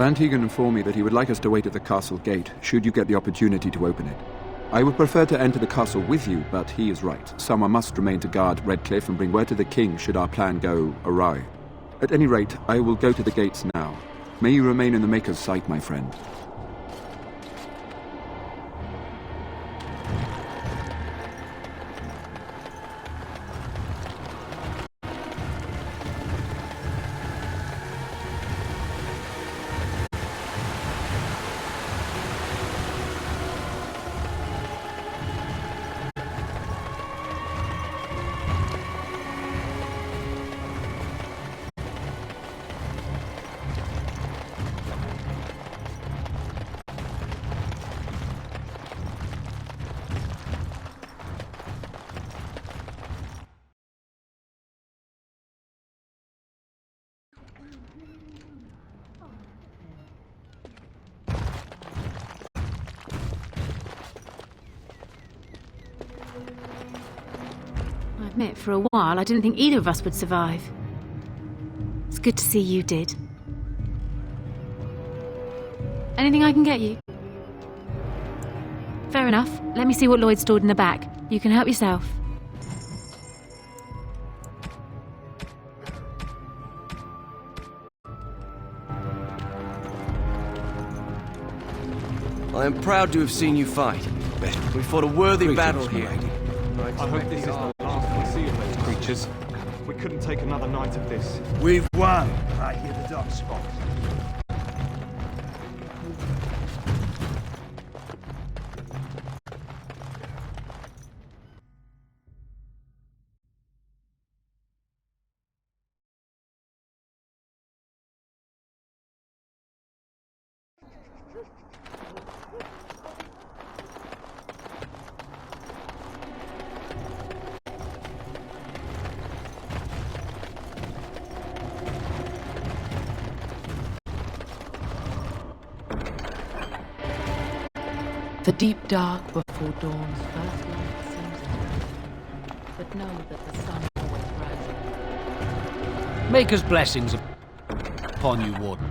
Van Tegan informed me that he would like us to wait at the castle gate, should you get the opportunity to open it. I would prefer to enter the castle with you, but he is right. Someone must remain to guard Redcliffe and bring word to the king should our plan go awry. At any rate, I will go to the gates now. May you remain in the Maker's sight, my friend. I admit, for a while, I didn't think either of us would survive. It's good to see you did. Anything I can get you? Fair enough. Let me see what Lloyd stored in the back. You can help yourself. I am proud to have seen you fight. We fought a worthy battle here. I hope this is the last we see of those creatures. We couldn't take another night of this. We've won. I hear the dark spot. The deep dark before dawn's first light seems to, but know that the sun always rises. Maker's blessings upon you, Warden.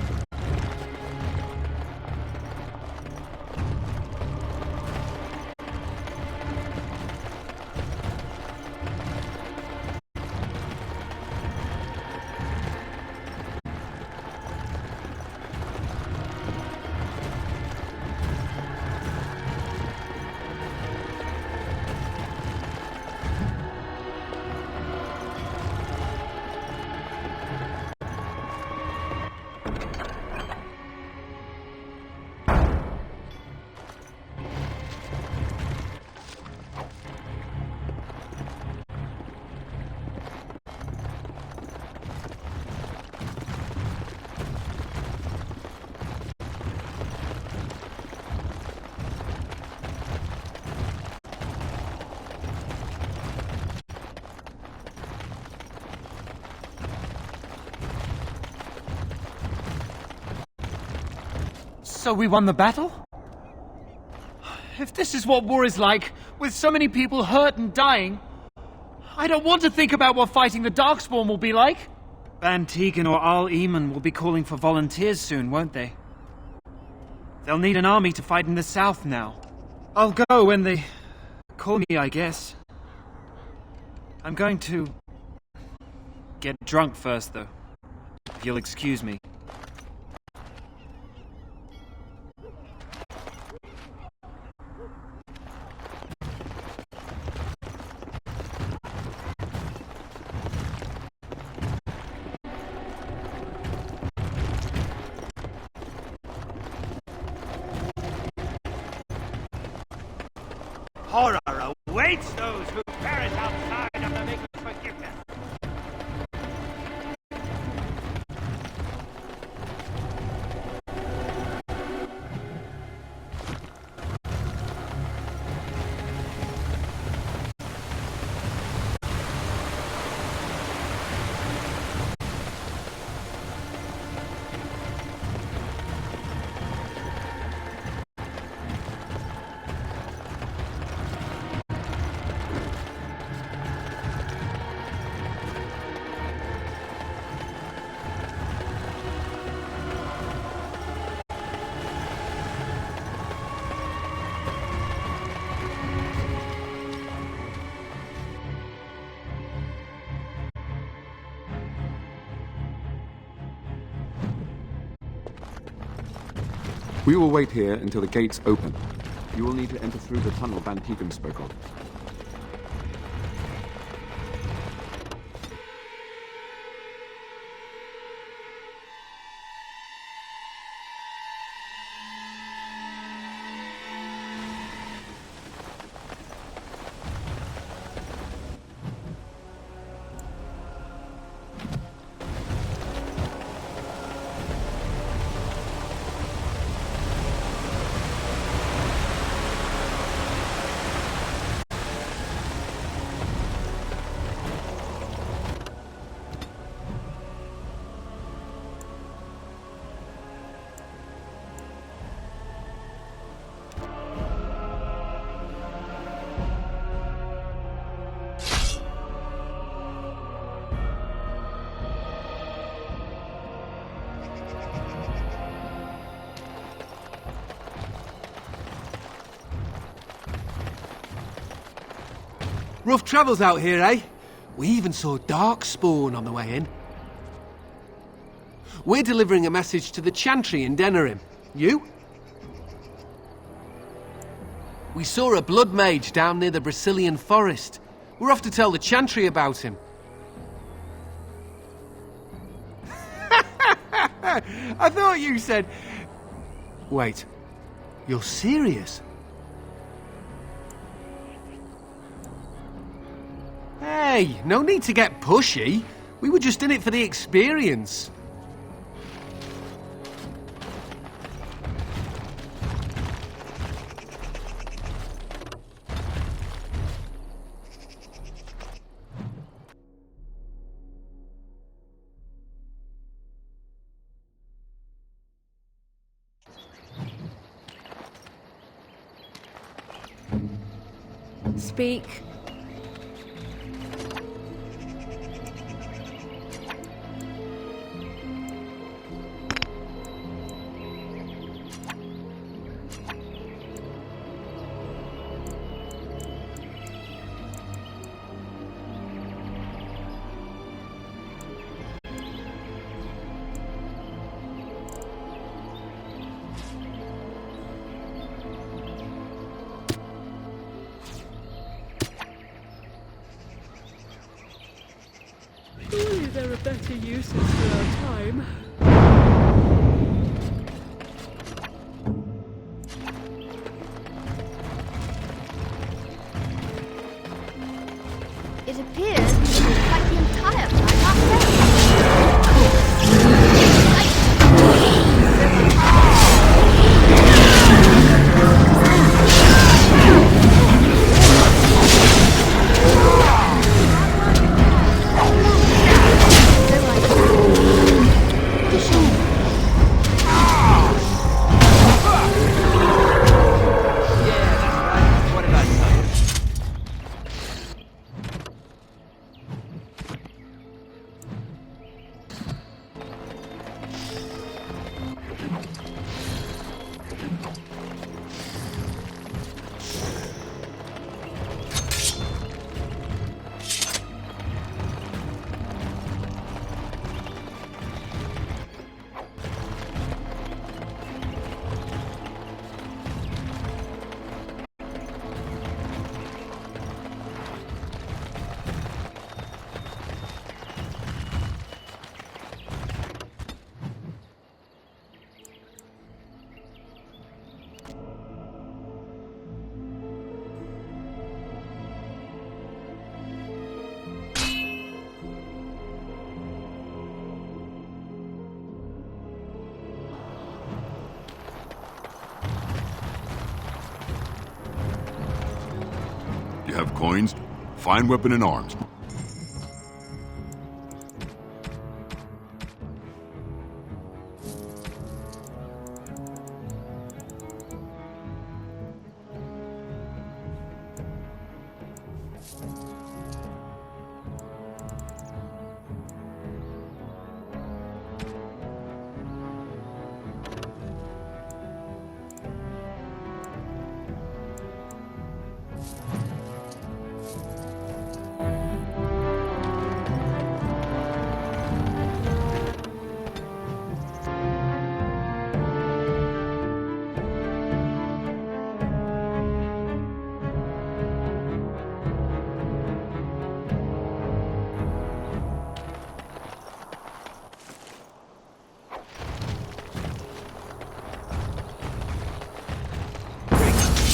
So we won the battle? If this is what war is like, with so many people hurt and dying, I don't want to think about what fighting the Darkspawn will be like. Van Tegan or Al Eamon will be calling for volunteers soon, won't they? They'll need an army to fight in the south now. I'll go when they call me, I guess. I'm going to get drunk first, though, if you'll excuse me. Horror awaits those who perish outside of the Maker's forgiveness. We will wait here until the gates open. You will need to enter through the tunnel Van Tegan spoke of. Rough travels out here, eh? We even saw Darkspawn on the way in. We're delivering a message to the Chantry in Denerim. You? We saw a blood mage down near the Brazilian forest. We're off to tell the Chantry about him. I thought you said... Wait. You're serious? Hey, no need to get pushy. We were just in it for the experience. Speak. Surely there are better uses for our time. It appears we will fight the entire fight ourselves. You have coins? Fine weapon and arms.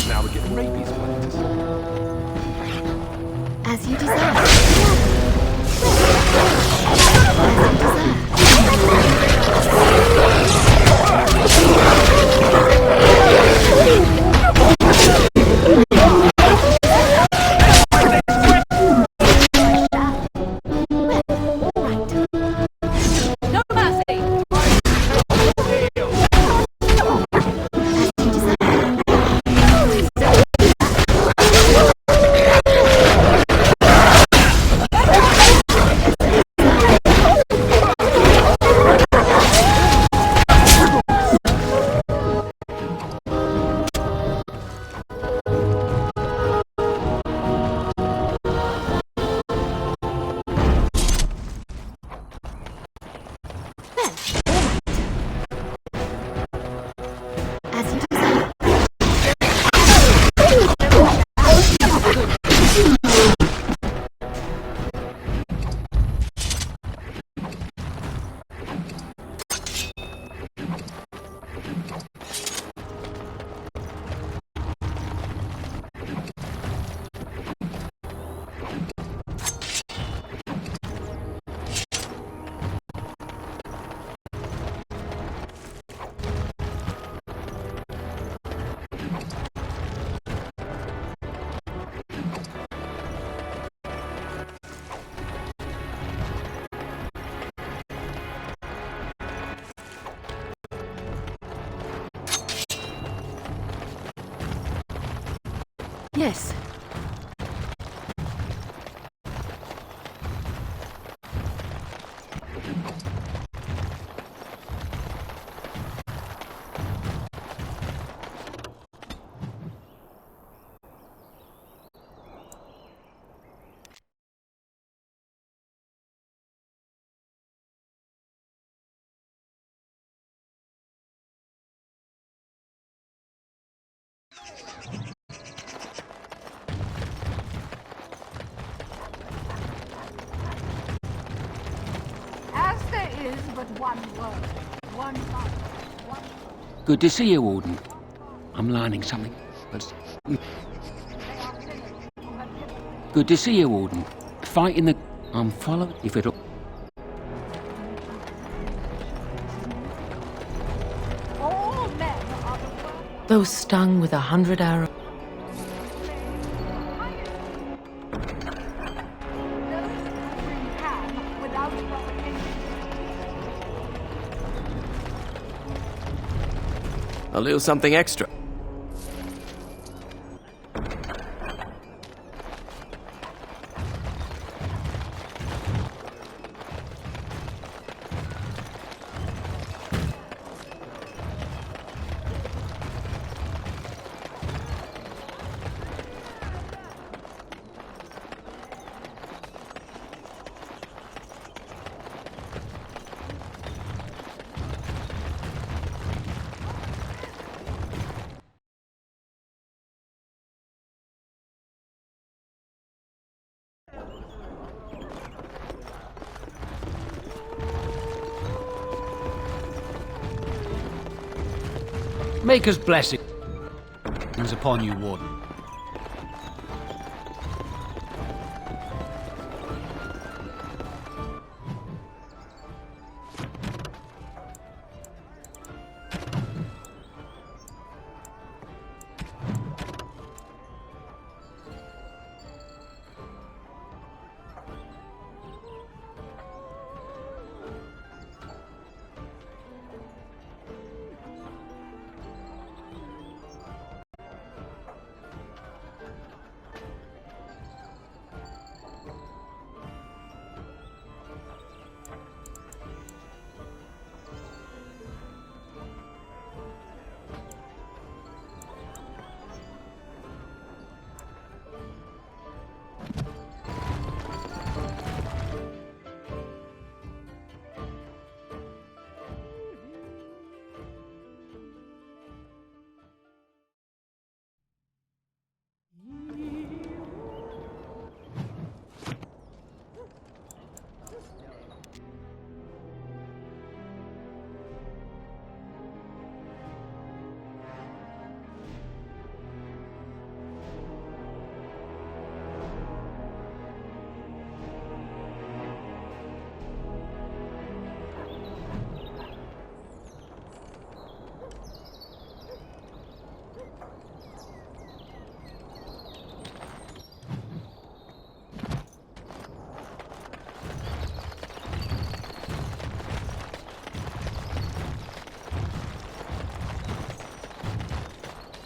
Now we're getting rabies platters. As you desire. No mercy! As you desire. Yes. As there is but one word, one life, one Good to see you, Warden. I'm learning something. But... Good to see you, Warden. Fighting the... I'm following... If it'll... all men are the world. Though stung with 100 arrows. Without provocation. A little something extra. Maker's blessings upon you, Warden.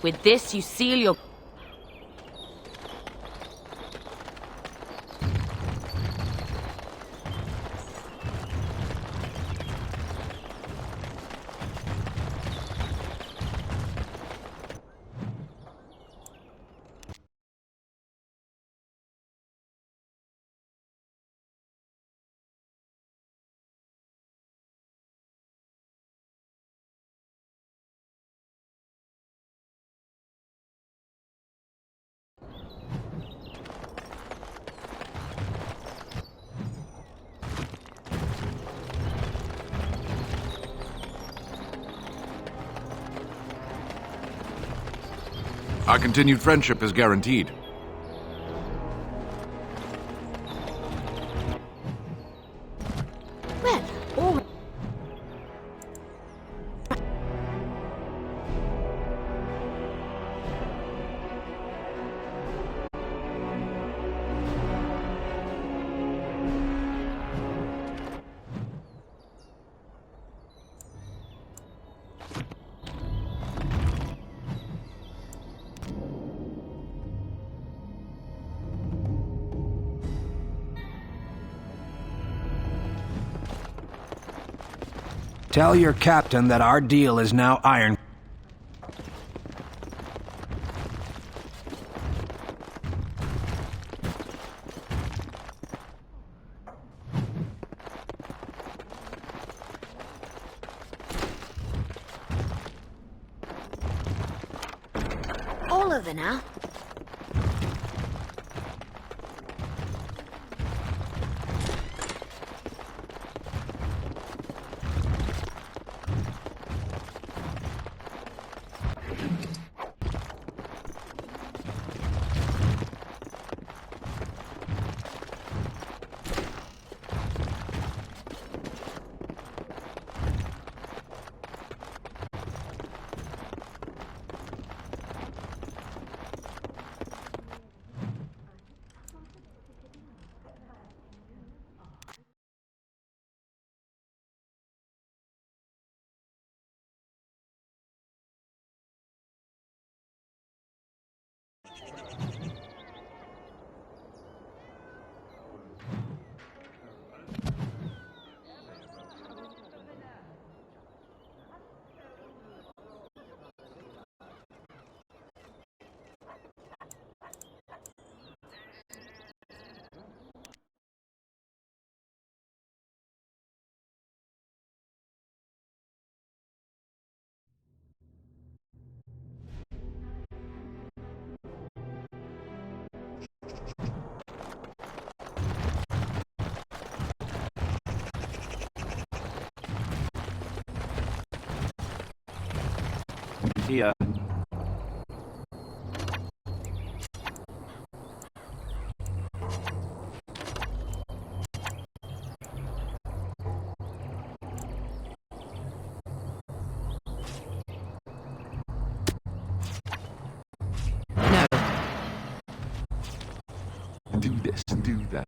With this, you seal your... Our continued friendship is guaranteed. Well, all right. Tell your captain that our deal is now iron. All over now. Here. No. Do this and do that.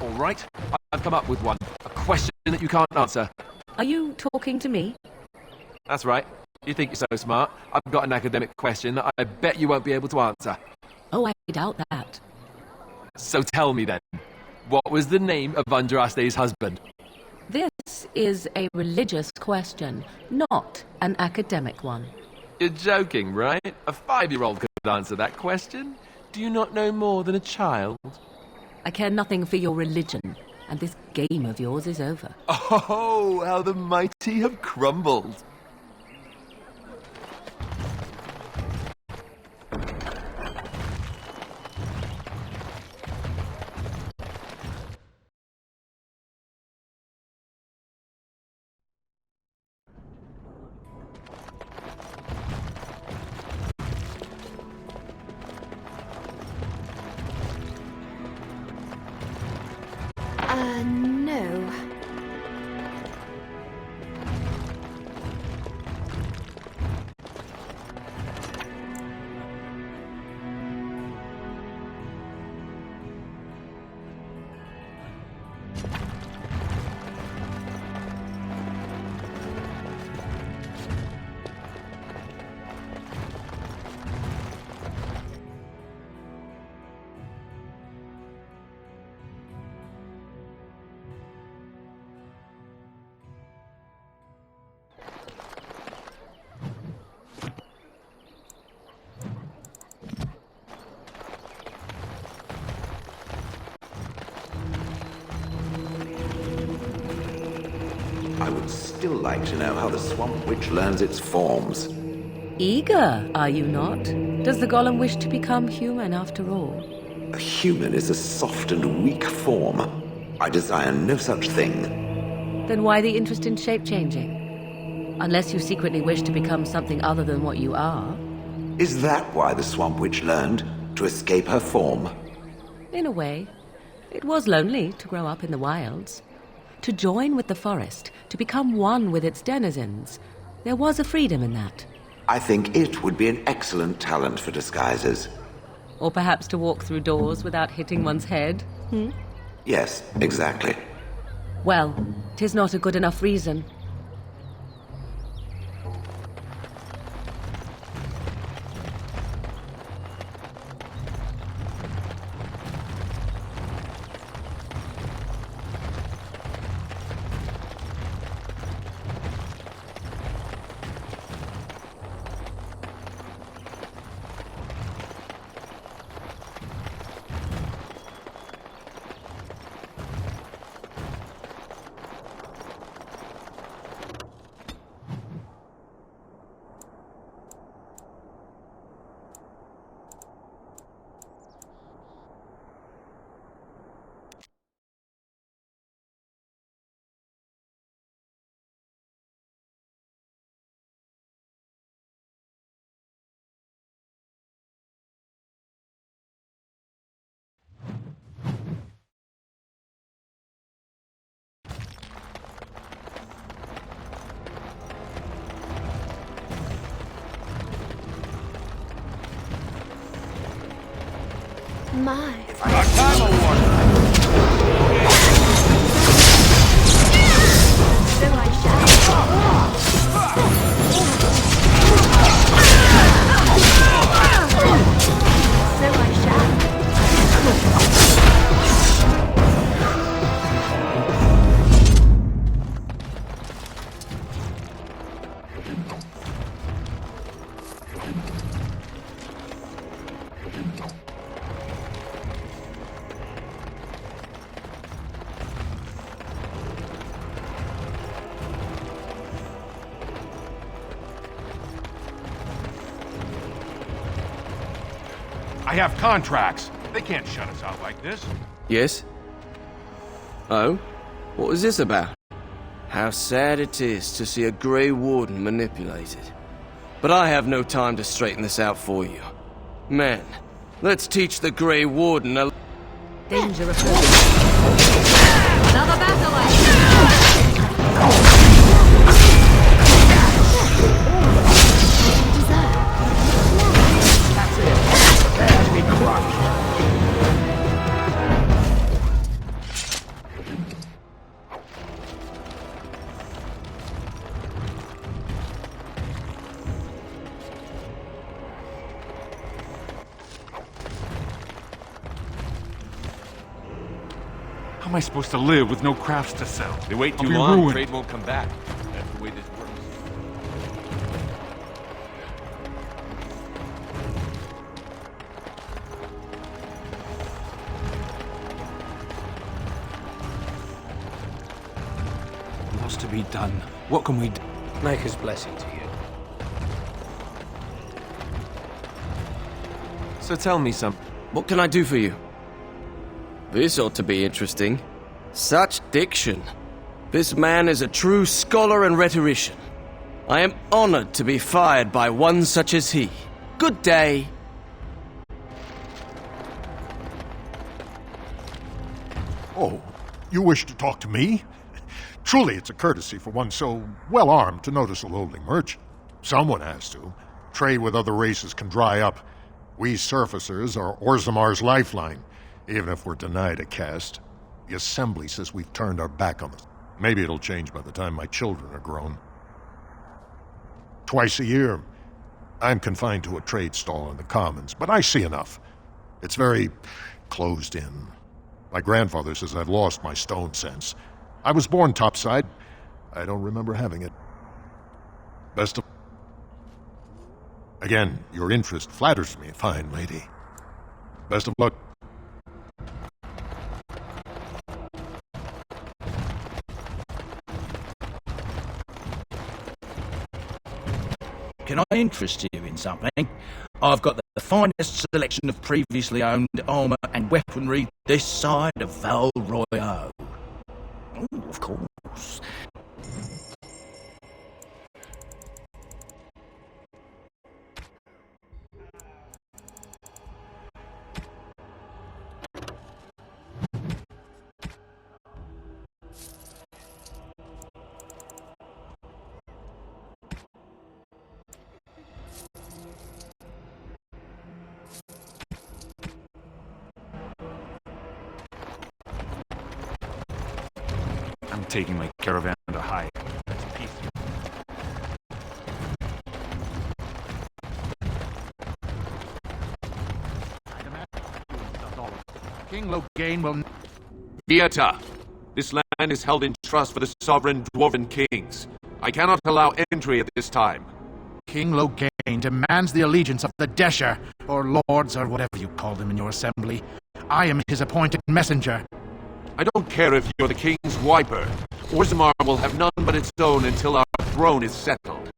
All right, I've come up with one. A question that you can't answer. Are you talking to me? That's right. You think you're so smart. I've got an academic question that I bet you won't be able to answer. Oh, I doubt that. So tell me then, what was the name of Andraste's husband? This is a religious question, not an academic one. You're joking, right? A 5-year-old could answer that question. Do you not know more than a child? I care nothing for your religion, and this game of yours is over. Oh, how the mighty have crumbled. No. I would still like to know how the Swamp Witch learns its forms. Eager, are you not? Does the golem wish to become human after all? A human is a soft and weak form. I desire no such thing. Then why the interest in shape-changing? Unless you secretly wish to become something other than what you are. Is that why the Swamp Witch learned? To escape her form? In a way. It was lonely to grow up in the wilds. To join with the forest, to become one with its denizens. There was a freedom in that. I think it would be an excellent talent for disguises. Or perhaps to walk through doors without hitting one's head. Yes, exactly. Well, 'tis not a good enough reason. My. Time award. So I shall. So I shall. I have contracts. They can't shut us out like this. Yes? Oh? What is this about? How sad it is to see a Grey Warden manipulated. But I have no time to straighten this out for you. Men, let's teach the Grey Warden a... Danger of another battle How am I supposed to live with no crafts to sell? They wait I'll too be long, ruined. trade won't come back. That's the way this works. What's to be done? What can we do? Maker's blessing to you. So tell me something. What can I do for you? This ought to be interesting. Such diction. This man is a true scholar and rhetorician. I am honored to be fired by one such as he. Good day. Oh, you wish to talk to me? Truly, it's a courtesy for one so well-armed to notice a lowly merchant. Someone has to. Trade with other races can dry up. We surfacers are Orzamar's lifeline. Even if we're denied a caste, the Assembly says we've turned our back on them. Maybe it'll change by the time my children are grown. Twice a year, I'm confined to a trade stall in the Commons, but I see enough. It's very closed in. My grandfather says I've lost my stone sense. I was born topside. I don't remember having it. Best of... Again, your interest flatters me, fine lady. Best of luck. Can I interest you in something? I've got the finest selection of previously owned armour and weaponry this side of Val Royale. Oh, of course. I'm taking my caravan to hide. That's peace. King Loghain will... Vieta! This land is held in trust for the sovereign dwarven kings. I cannot allow entry at this time. King Loghain demands the allegiance of the Desher, or lords, or whatever you call them in your assembly. I am his appointed messenger. I don't care if you're the king's wiper. Orzammar will have none but its own until our throne is settled.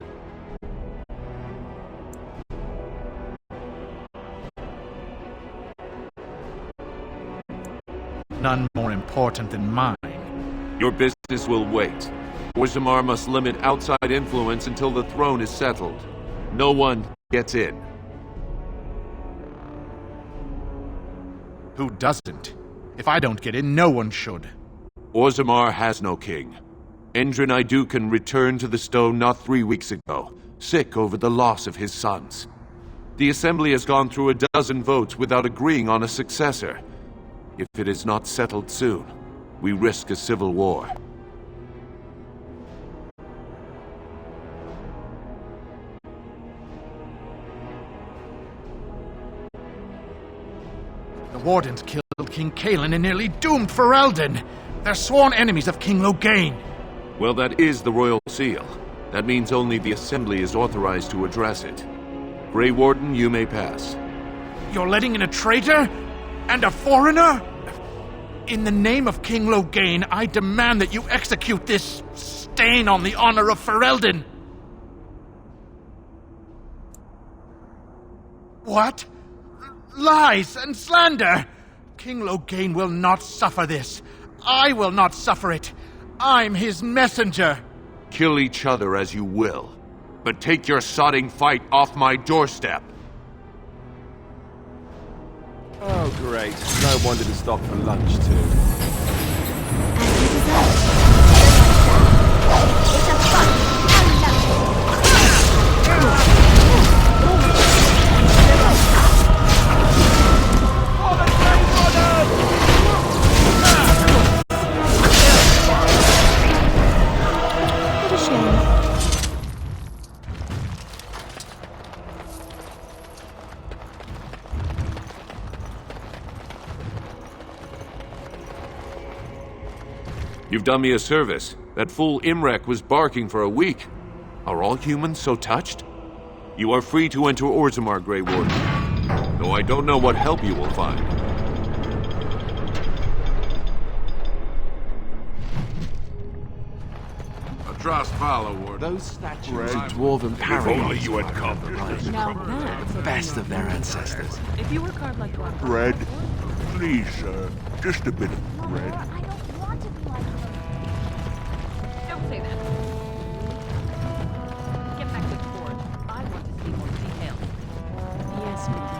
None more important than mine. Your business will wait. Orzammar must limit outside influence until the throne is settled. No one gets in. Who doesn't? If I don't get in, no one should. Orzammar has no king. Endrin Idukan returned to the stone not 3 weeks ago, sick over the loss of his sons. The assembly has gone through a dozen votes without agreeing on a successor. If it is not settled soon, we risk a civil war. The wardens killed King Cailan and nearly doomed Ferelden. They're sworn enemies of King Loghain. Well, that is the royal seal. That means only the assembly is authorized to address it. Grey Warden, you may pass. You're letting in a traitor? And a foreigner? In the name of King Loghain, I demand that you execute this stain on the honor of Ferelden. What? Lies and slander! King Loghain will not suffer this. I will not suffer it. I'm his messenger. Kill each other as you will, but take your sodding fight off my doorstep. Oh, great. No wonder to stop for lunch, too. It's a fight. You've done me a service. That fool Imrek was barking for a week. Are all humans so touched? You are free to enter Orzammar, Grey Warden. Though I don't know what help you will find. Atras Vala, Warden. Those statues of dwarven If only you had come. the best of their ancestors. If you were carved like one. Bread? Please, sir. Just a bit of bread. Don't say that. Get back to the board. I want to see more details. Yes, Mother.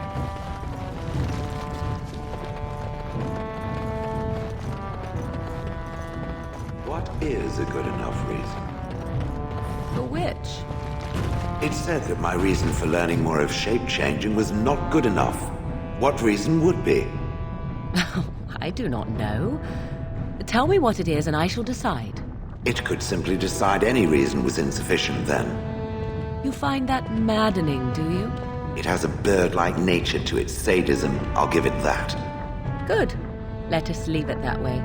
What is a good enough reason? For which? It said that my reason for learning more of shape-changing was not good enough. What reason would be? I do not know. Tell me what it is and I shall decide. It could simply decide any reason was insufficient then. You find that maddening, do you? It has a bird-like nature to its sadism, I'll give it that. Good. Let us leave it that way.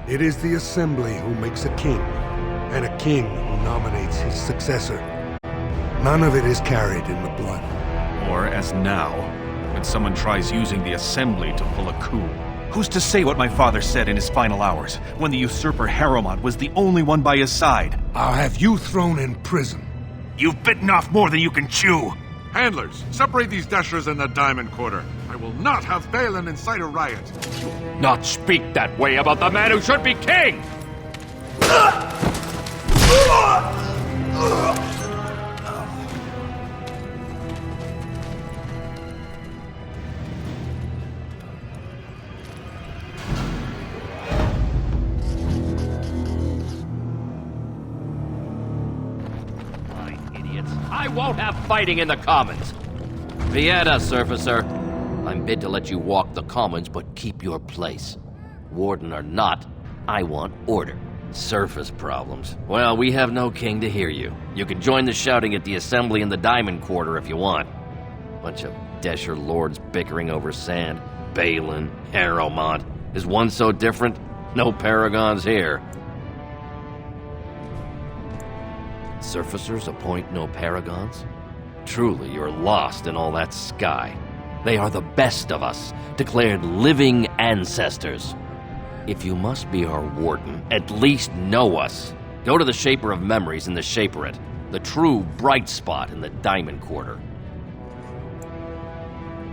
It is the Assembly who makes a king, and a king who nominates his successor. None of it is carried in the blood. Or, as now, when someone tries using the Assembly to pull a coup. Who's to say what my father said in his final hours, when the usurper Harrowmont was the only one by his side? I'll have you thrown in prison. You've bitten off more than you can chew. Handlers, separate these dashers in the Diamond Quarter. I will not have Balin incite a riot. Not speak that way about the man who should be king! I won't have fighting in the Commons. Vieta, Surfacer. I'm bid to let you walk the Commons, but keep your place. Warden or not, I want order. Surface problems. Well, we have no king to hear you. You can join the shouting at the Assembly in the Diamond Quarter if you want. Bunch of Desher lords bickering over sand. Balin, Harrowmont. Is one so different? No paragons here. Surfacers appoint no paragons? Truly, you're lost in all that sky. They are the best of us, declared living ancestors. If you must be our warden, at least know us. Go to the Shaper of Memories in the Shaperate, the true bright spot in the Diamond Quarter.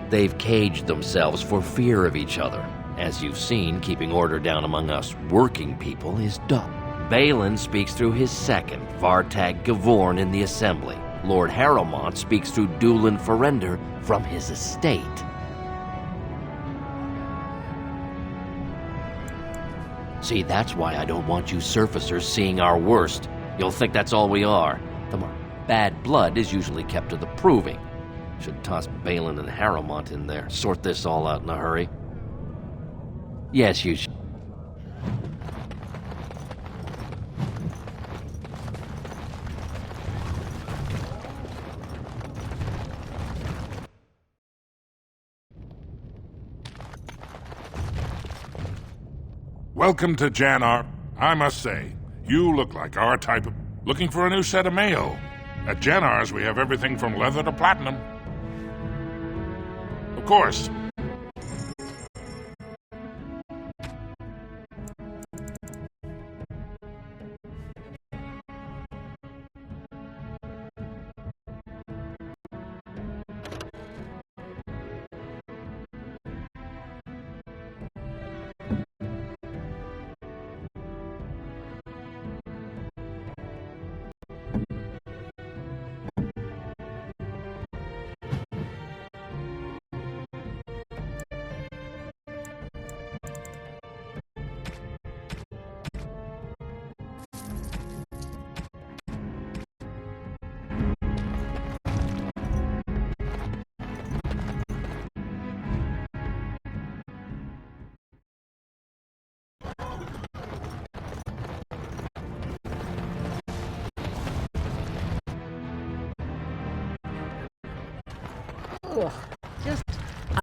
They've caged themselves for fear of each other. As you've seen, keeping order down among us working people is dumb. Balin speaks through his second, Vartag Gavorn, in the Assembly. Lord Harrowmont speaks through Dulin Ferender from his estate. See, that's why I don't want you surfacers seeing our worst. You'll think that's all we are. The bad blood is usually kept to the proving. Should toss Balin and Harrowmont in there, sort this all out in a hurry. Yes, you should. Welcome to Jannar. I must say, you look like our type of... Looking for a new set of mail. At Jannar's, we have everything from leather to platinum. Of course.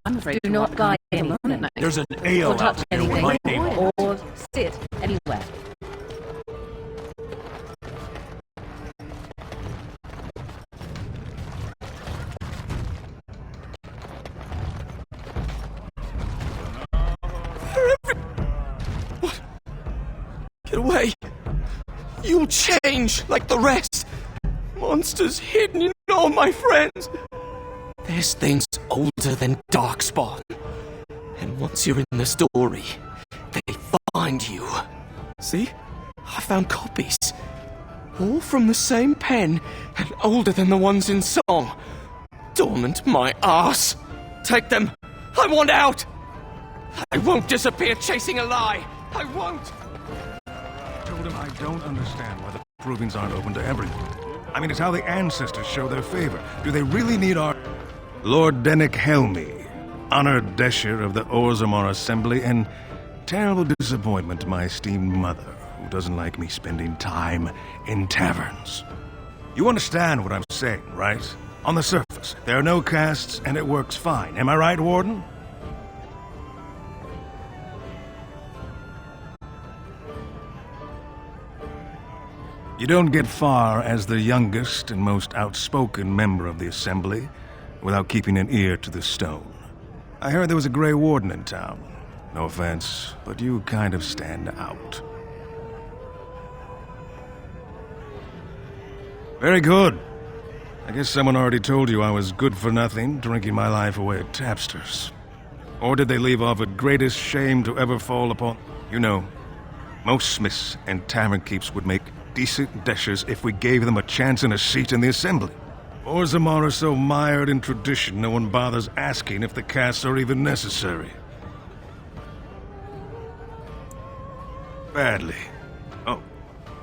I'm afraid do not buy anything at night. There's an ale or touch out there with anything, my name on it. or sit anywhere. What? Get away! You'll change like the rest. Monsters hidden in all my friends. There's things older than Darkspawn. And once you're in the story, they find you. See? I found copies. All from the same pen, and older than the ones in song. Dormant my ass. Take them. I want out. I won't disappear chasing a lie. I won't. I told him I don't understand why the provings aren't open to everyone. I mean, it's how the ancestors show their favor. Do they really need our... Lord Dennick Helmi, honored Desher of the Orzammar Assembly, and terrible disappointment to my esteemed mother, who doesn't like me spending time in taverns. You understand what I'm saying, right? On the surface, there are no castes, and it works fine. Am I right, Warden? You don't get far as the youngest and most outspoken member of the Assembly without keeping an ear to the stone. I heard there was a Grey Warden in town. No offense, but you kind of stand out. Very good. I guess someone already told you I was good for nothing, drinking my life away at tapsters. Or did they leave off at greatest shame to ever fall upon? You know, most smiths and tavern keeps would make decent dishes if we gave them a chance and a seat in the Assembly. Orzammar are so mired in tradition, no one bothers asking if the casts are even necessary. Badly. Oh,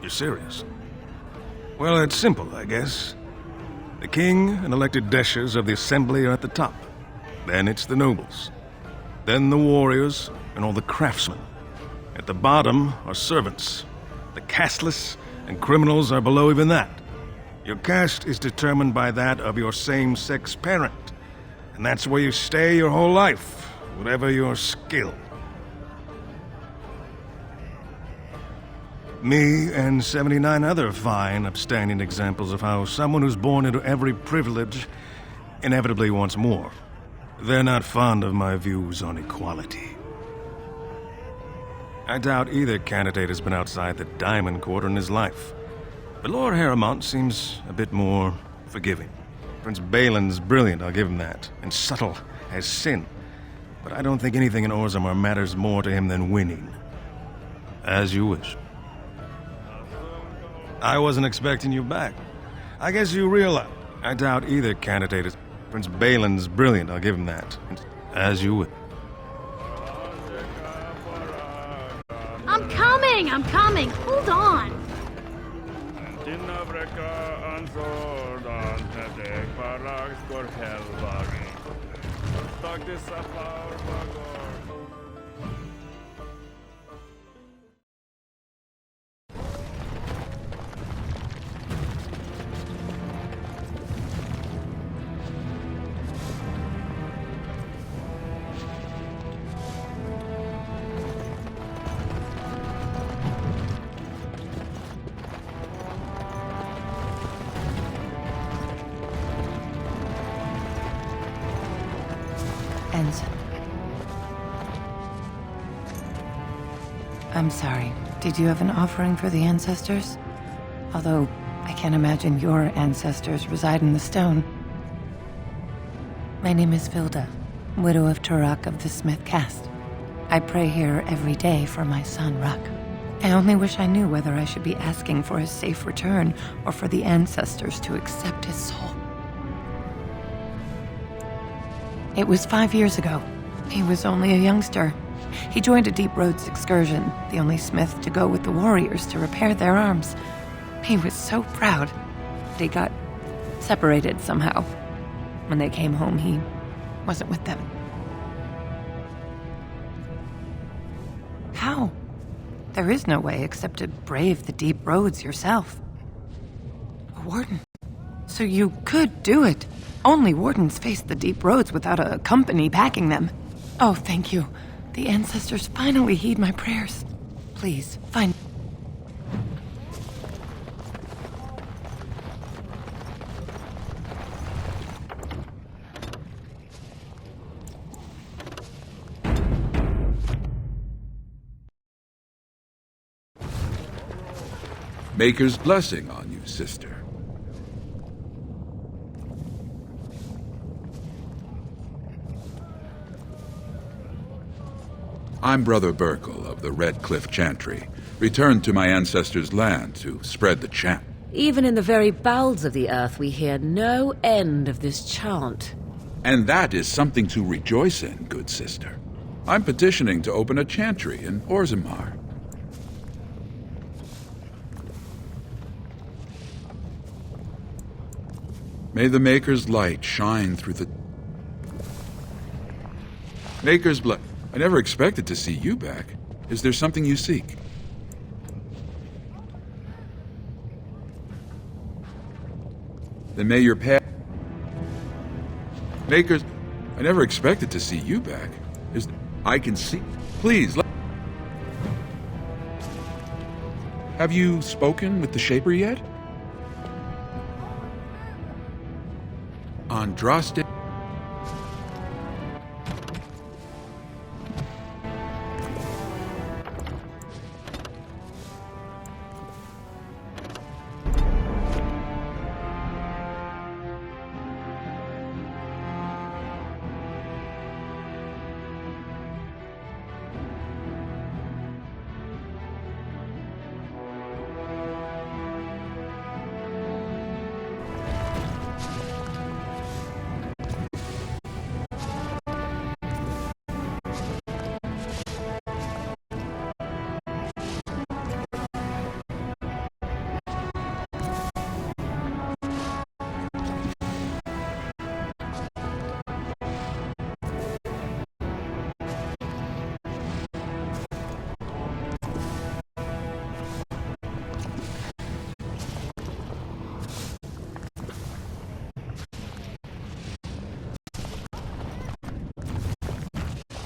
you're serious? Well, it's simple, I guess. The king and elected deshers of the Assembly are at the top. Then it's the nobles. Then the warriors and all the craftsmen. At the bottom are servants. The casteless and criminals are below even that. Your caste is determined by that of your same-sex parent. And that's where you stay your whole life, whatever your skill. Me and 79 other fine, upstanding examples of how someone who's born into every privilege inevitably wants more. They're not fond of my views on equality. I doubt either candidate has been outside the Diamond Quarter in his life. But Lord Harrowmont seems a bit more forgiving. Prince Balin's brilliant, I'll give him that, and subtle as sin. But I don't think anything in Orzammar matters more to him than winning. As you wish. I wasn't expecting you back. I guess you realize. I doubt either candidate is... Prince Balin's brilliant, I'll give him that. As you wish. I'm coming! Hold on! I'm sorry. Did you have an offering for the ancestors? Although, I can't imagine your ancestors reside in the stone. My name is Vilda, widow of Turok of the Smith caste. I pray here every day for my son, Ruck. I only wish I knew whether I should be asking for his safe return or for the ancestors to accept his soul. It was 5 years ago. He was only a youngster. He joined a Deep Roads excursion, the only smith to go with the warriors to repair their arms. He was so proud. They got separated somehow. When they came home, he wasn't with them. How? There is no way except to brave the Deep Roads yourself. A warden. So you could do it. Only wardens face the Deep Roads without a company backing them. Oh, thank you. The ancestors finally heed my prayers. Please, find... Maker's blessing on you, sister. I'm Brother Burkle of the Red Cliff Chantry, returned to my ancestors' land to spread the chant. Even in the very bowels of the earth, we hear no end of this chant. And that is something to rejoice in, good sister. I'm petitioning to open a chantry in Orzammar. May the Maker's light shine through the... Maker's blood. I never expected to see you back. Is there something you seek? Then may your path... Makers... I never expected to see you back. I can see... Please, Have you spoken with the Shaper yet? Andraste...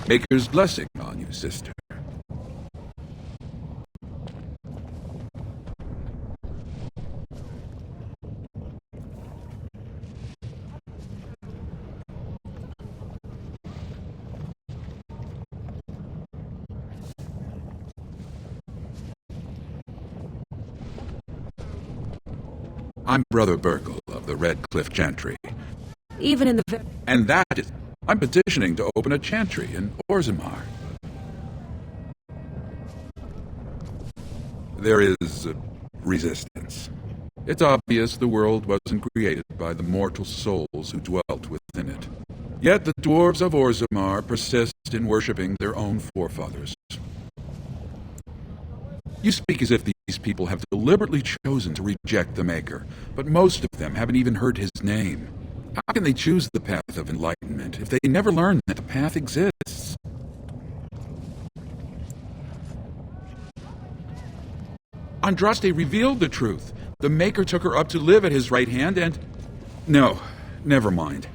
Maker's blessing on you, sister. I'm Brother Burkle of the Red Cliff Chantry. Even in the... And that is... I'm petitioning to open a chantry in Orzammar. There is resistance. It's obvious the world wasn't created by the mortal souls who dwelt within it. Yet the dwarves of Orzammar persist in worshipping their own forefathers. You speak as if these people have deliberately chosen to reject the Maker, but most of them haven't even heard his name. How can they choose the path of enlightenment if they never learn that the path exists? Andraste revealed the truth. The Maker took her up to live at his right hand and... No, never mind.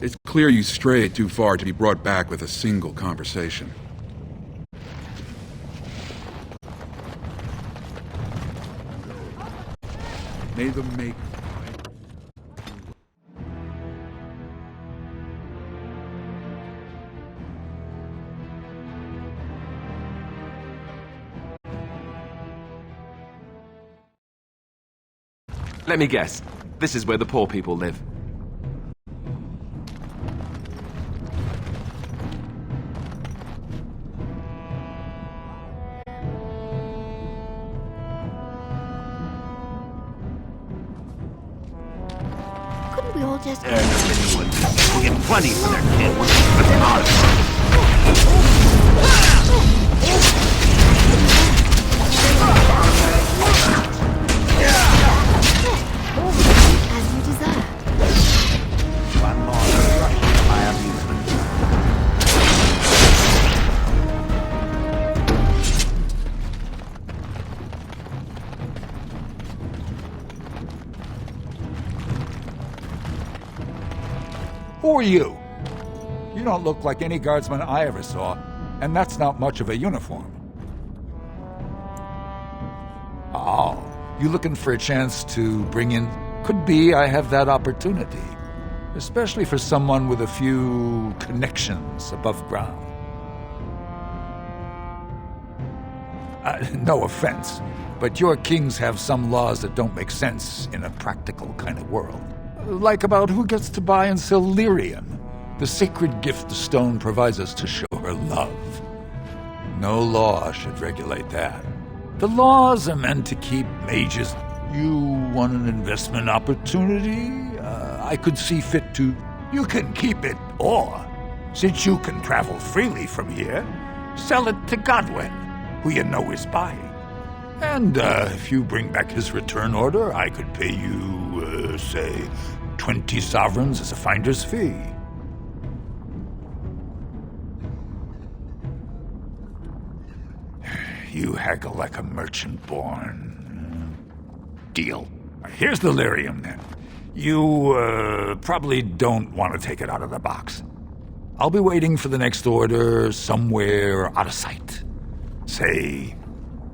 It's clear you strayed too far to be brought back with a single conversation. May the Maker... Let me guess. This is where the poor people live. Couldn't we all just... We'll get plenty for their kid once we put them on. As you desire. One more rush to my amusement. Who are you? You don't look like any guardsman I ever saw, and that's not much of a uniform. Oh, you looking for a chance to bring in... Could be I have that opportunity, especially for someone with a few connections above ground. No offense, but your kings have some laws that don't make sense in a practical kind of world. Like about who gets to buy and sell lyrium, the sacred gift the stone provides us to show her love. No law should regulate that. The laws are meant to keep mages. You want an investment opportunity? I could see fit to... You can keep it, or, since you can travel freely from here, sell it to Godwin, who you know is buying. And if you bring back his return order, I could pay you, say, 20 sovereigns as a finder's fee. You haggle like a merchant born. Deal. Here's the lyrium, then. You probably don't want to take it out of the box. I'll be waiting for the next order somewhere out of sight. Say,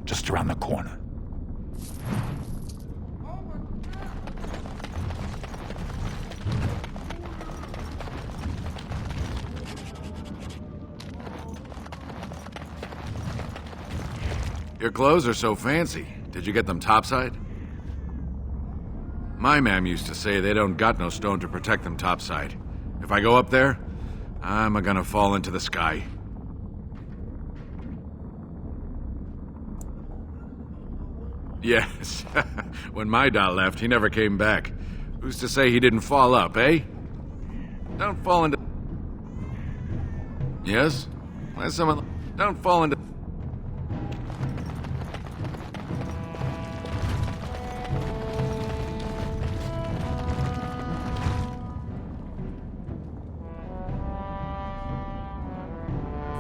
just around the corner. Your clothes are so fancy. Did you get them topside? My mam used to say they don't got no stone to protect them topside. If I go up there, I'm gonna fall into the sky. Yes. When my dad left, he never came back. Who's to say he didn't fall up, eh? Don't fall into... Yes? Why someone... Don't fall into...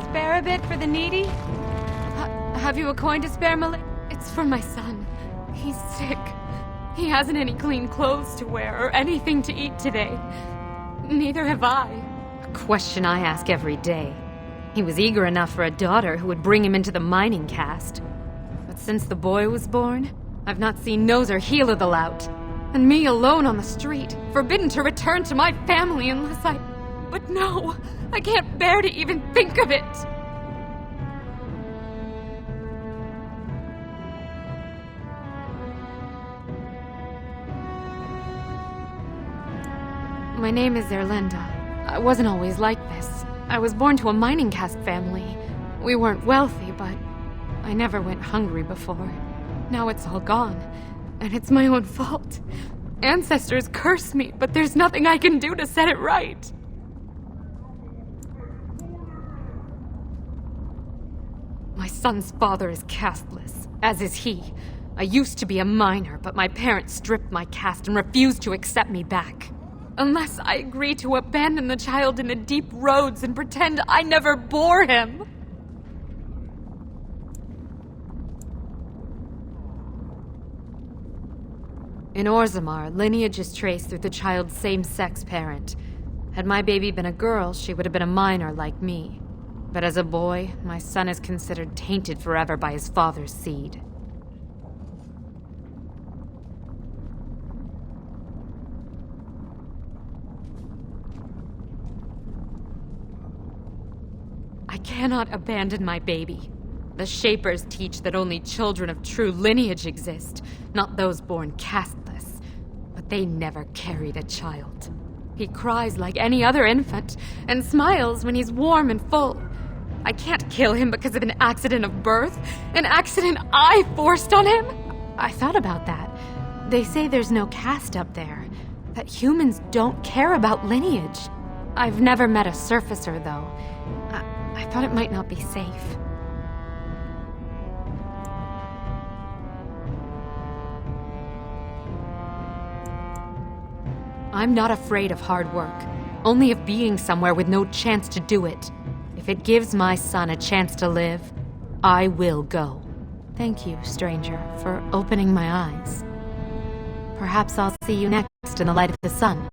Spare a bit for the needy? Have you a coin to spare, Malik? It's for my son. He's sick. He hasn't any clean clothes to wear or anything to eat today. Neither have I. A question I ask every day. He was eager enough for a daughter who would bring him into the mining caste. But since the boy was born, I've not seen nose or heel of the lout. And me alone on the street, forbidden to return to my family unless I... But no, I can't bear to even think of it. My name is Erlinda. I wasn't always like this. I was born to a mining caste family. We weren't wealthy, but I never went hungry before. Now it's all gone, and it's my own fault. Ancestors curse me, but there's nothing I can do to set it right. My son's father is casteless, as is he. I used to be a miner, but my parents stripped my caste and refused to accept me back. Unless I agree to abandon the child in the deep roads and pretend I never bore him. In Orzammar, lineage is traced through the child's same-sex parent. Had my baby been a girl, she would have been a minor like me. But as a boy, my son is considered tainted forever by his father's seed. I cannot abandon my baby. The Shapers teach that only children of true lineage exist, not those born casteless. But they never carried a child. He cries like any other infant, and smiles when he's warm and full. I can't kill him because of an accident of birth, an accident I forced on him. I thought about that. They say there's no caste up there, that humans don't care about lineage. I've never met a surfacer, though. I thought it might not be safe. I'm not afraid of hard work, only of being somewhere with no chance to do it. If it gives my son a chance to live, I will go. Thank you, stranger, for opening my eyes. Perhaps I'll see you next in the light of the sun.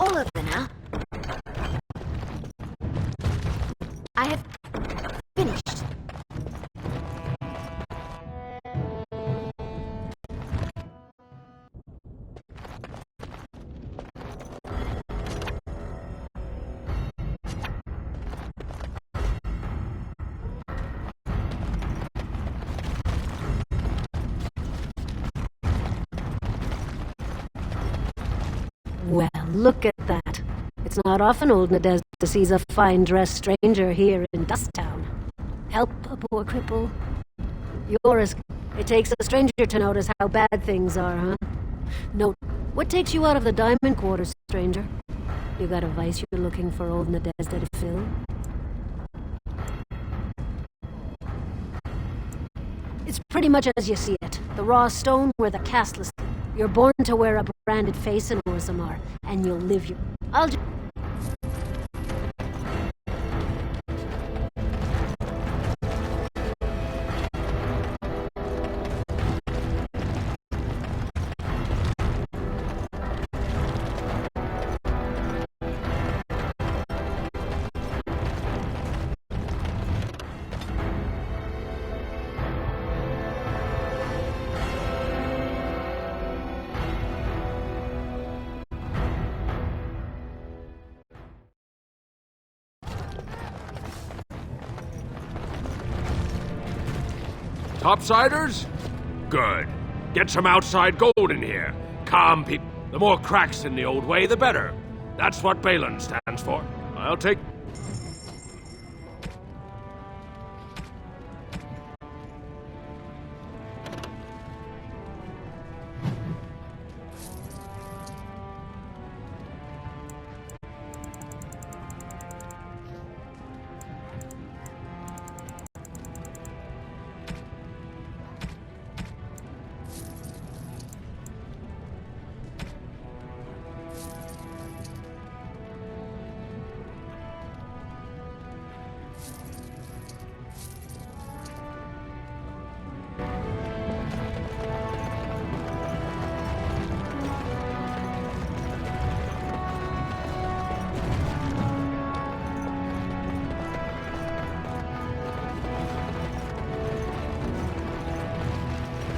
All over now. I have finished. Well, look at that. It's not often old Nadezhda sees a fine-dressed stranger here in Dusttown. Help a poor cripple. It takes a stranger to notice how bad things are, huh? Note, what takes you out of the diamond quarters, stranger? You got a vice you're looking for old Nadezhda to fill? It's pretty much as you see it. The raw stone where the casteless... You're born to wear a branded face in Orzammar, and you'll live your... Topsiders? Good. Get some outside gold in here. Calm people. The more cracks in the old way, the better. That's what Balin stands for. I'll take...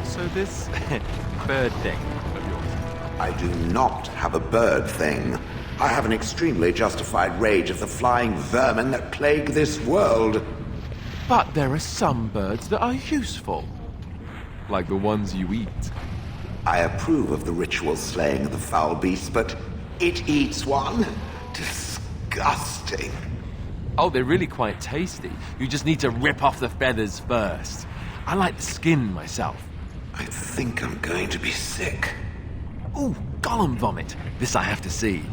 So this bird thing of yours? I do not have a bird thing. I have an extremely justified rage of the flying vermin that plague this world. But there are some birds that are useful. Like the ones you eat. I approve of the ritual slaying of the foul beast, but it eats one? Disgusting. Oh, they're really quite tasty. You just need to rip off the feathers first. I like the skin myself. I think I'm going to be sick. Ooh, golem vomit. This I have to see.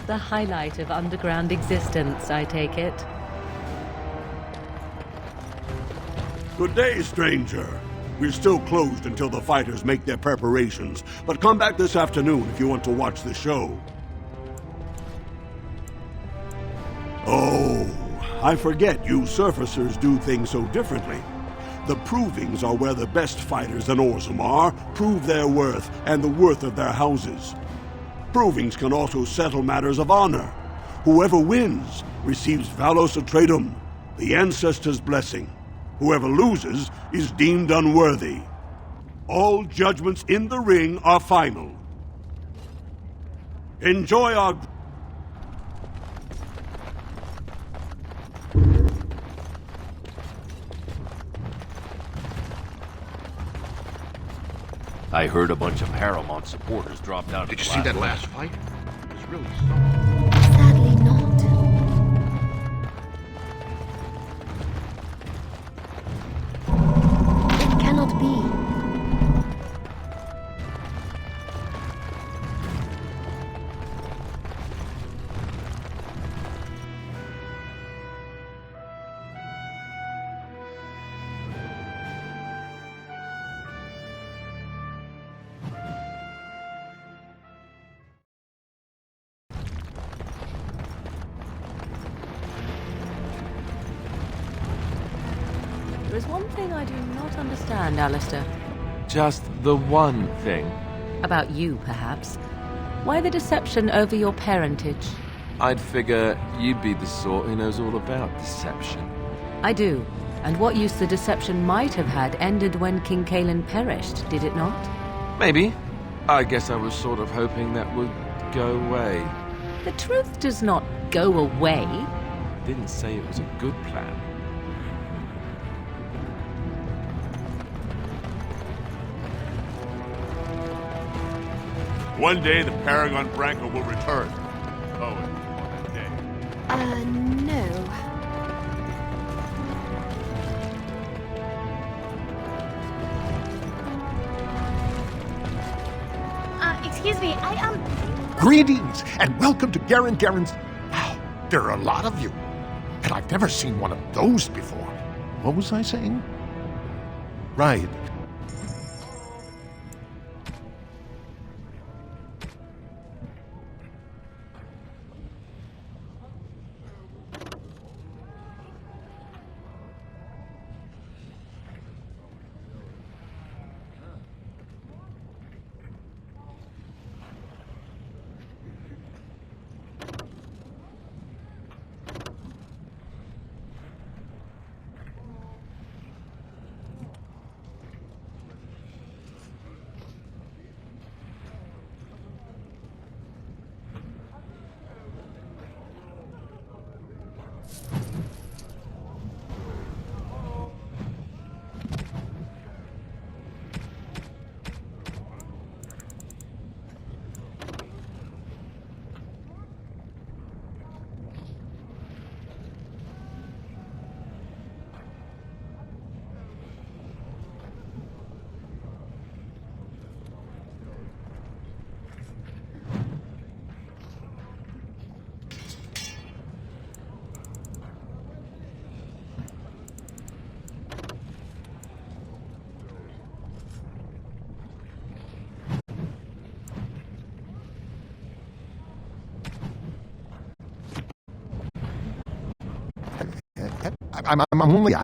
The highlight of underground existence, I take it. Good day, stranger. We're still closed until the fighters make their preparations, but come back this afternoon if you want to watch the show. Oh, I forget you surfacers do things so differently. The provings are where the best fighters in Orzammar prove their worth and the worth of their houses. Provings can also settle matters of honor. Whoever wins receives Valos Atreidum, the ancestors' blessing. Whoever loses is deemed unworthy. All judgments in the ring are final. Enjoy our... I heard a bunch of Harrowmont supporters dropped out. Did you see that last fight? It was really Sadly not. It cannot be. There is one thing I do not understand, Alistair. Just the one thing. About you, perhaps. Why the deception over your parentage? I'd figure you'd be the sort who knows all about deception. I do. And what use the deception might have had ended when King Cailan perished, did it not? Maybe. I guess I was sort of hoping that would go away. The truth does not go away. Didn't say it was a good plan. One day the Paragon Branco will return. Oh, and on that day. No. Excuse me, Greetings, and welcome to Garen's... Wow, there are a lot of you. And I've never seen one of those before. What was I saying? Right. I'm only...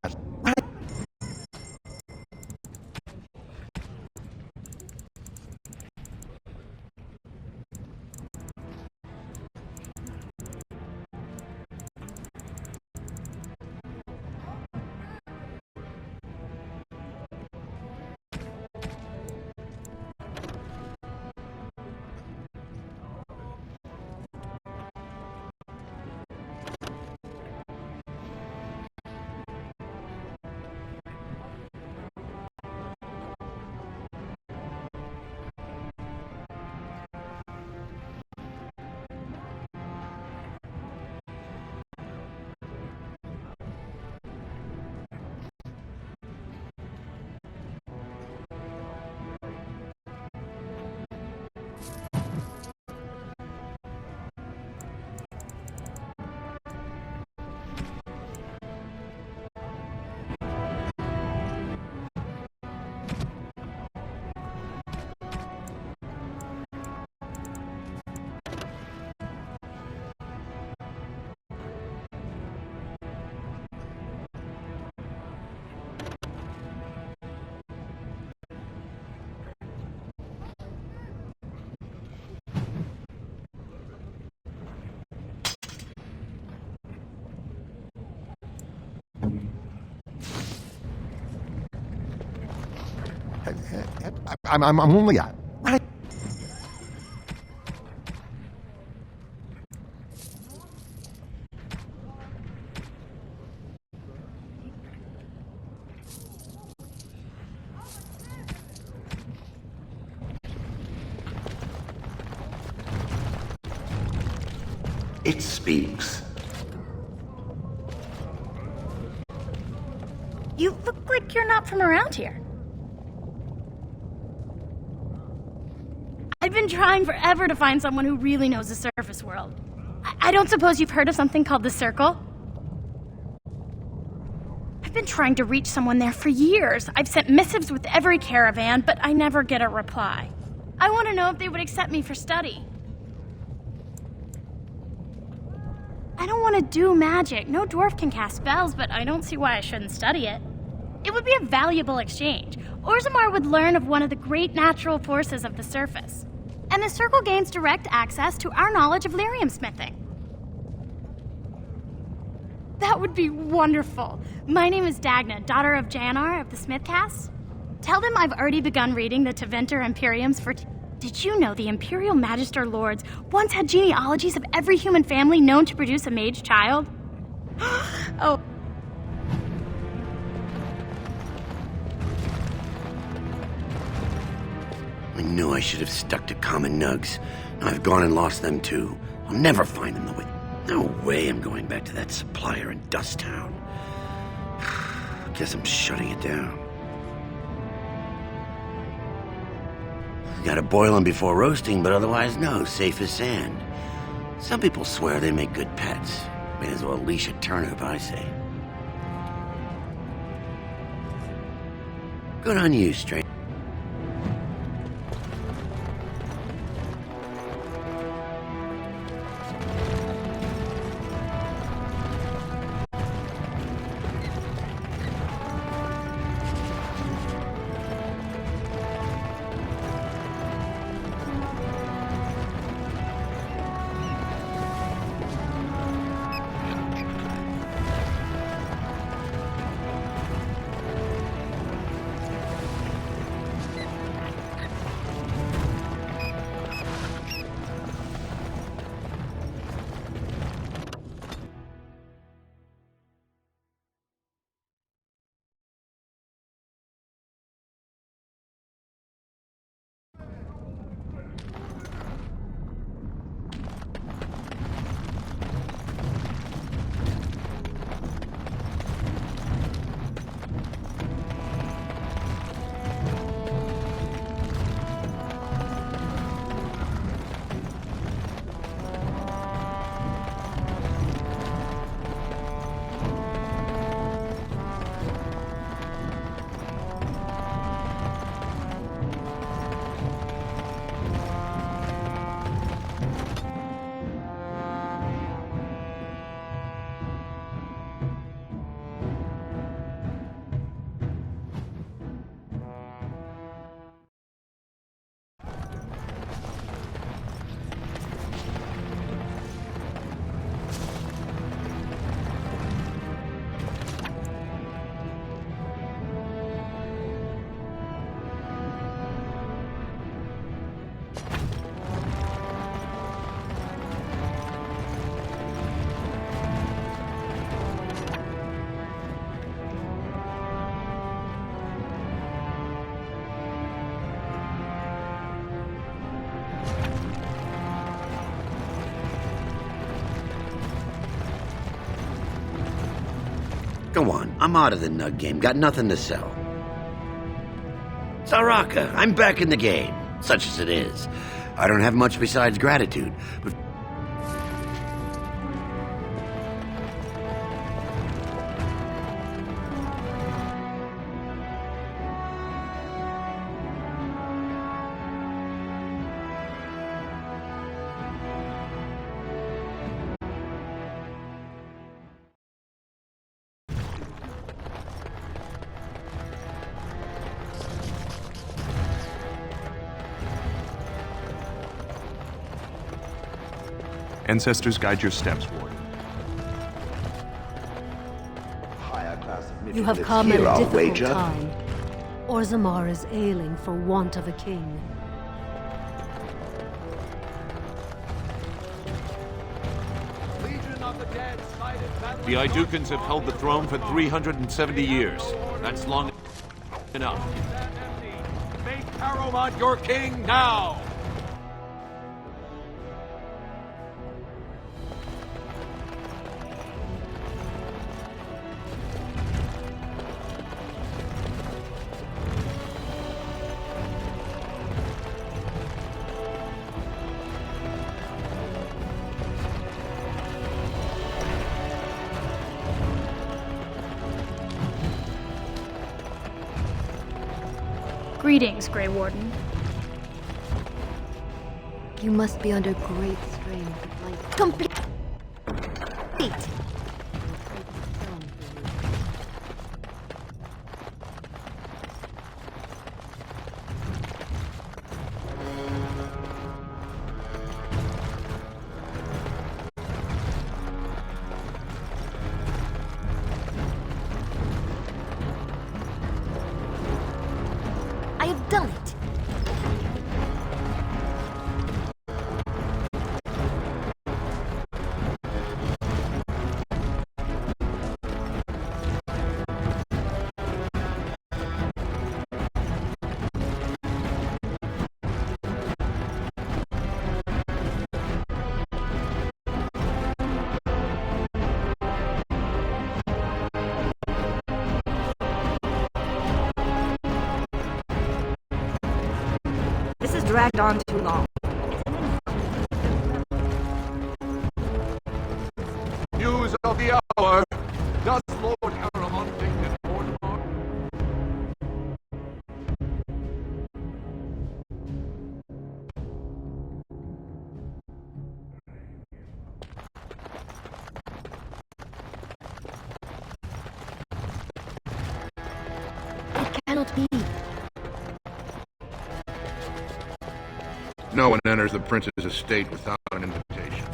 I'm only... It speaks. You look like you're not from around here. I've been trying forever to find someone who really knows the surface world. I don't suppose you've heard of something called the Circle? I've been trying to reach someone there for years. I've sent missives with every caravan, but I never get a reply. I want to know if they would accept me for study. I don't want to do magic. No dwarf can cast spells, but I don't see why I shouldn't study it. It would be a valuable exchange. Orzammar would learn of one of the great natural forces of the surface. And the Circle gains direct access to our knowledge of lyrium smithing. That would be wonderful. My name is Dagna, daughter of Janar of the Smithcast. Tell them I've already begun reading the Tevinter Imperiums for... Did you know the Imperial Magister Lords once had genealogies of every human family known to produce a mage child? Oh. I knew I should have stuck to common nugs. Now I've gone and lost them too. I'll never find them the way. No way I'm going back to that supplier in Dust Town. Guess I'm shutting it down. Gotta boil them before roasting, but otherwise no, safe as sand. Some people swear they make good pets. May as well leash a turnip, I say. Good on you, stranger. Go on, I'm out of the nug game. Got nothing to sell. Saraka, I'm back in the game, such as it is. I don't have much besides gratitude, but... Ancestors, guide your steps, warden. You have come at a difficult time. Orzammar is ailing for want of a king. The Idukans have held the throne for 370 years. That's long enough. Make Harrowmont your king now! Greetings, Grey Warden. You must be under great strain. Complete. I have done it. Dragged on too long. News of the hour. Does Lord Harrowmont think that Orzammar... It cannot be. No one enters the prince's estate without an invitation.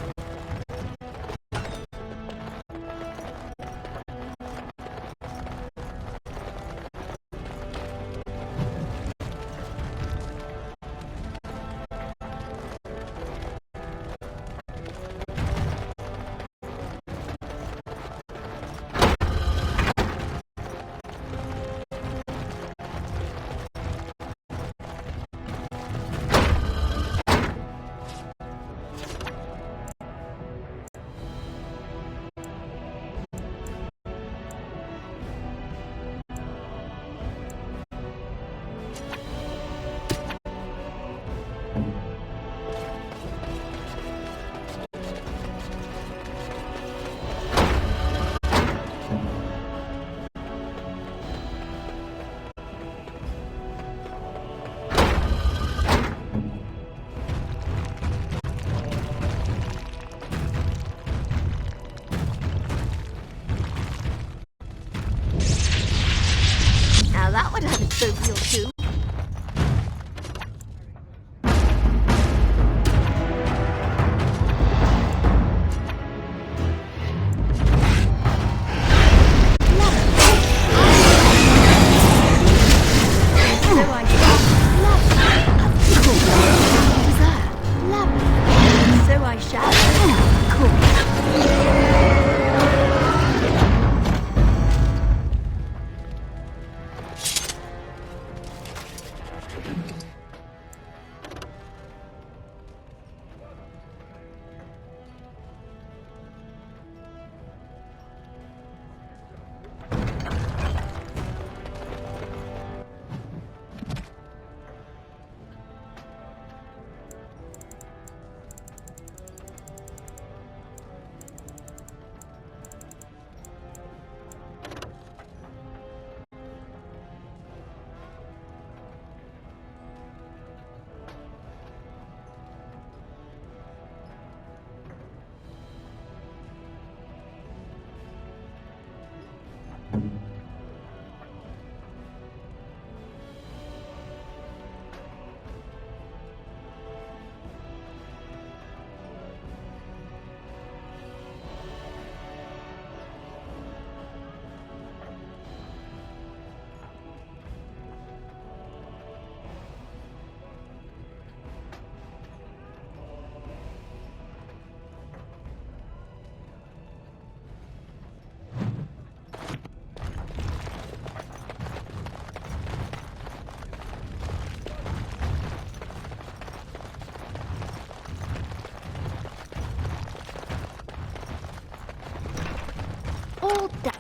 Now that would have a trophy or two. Hold that.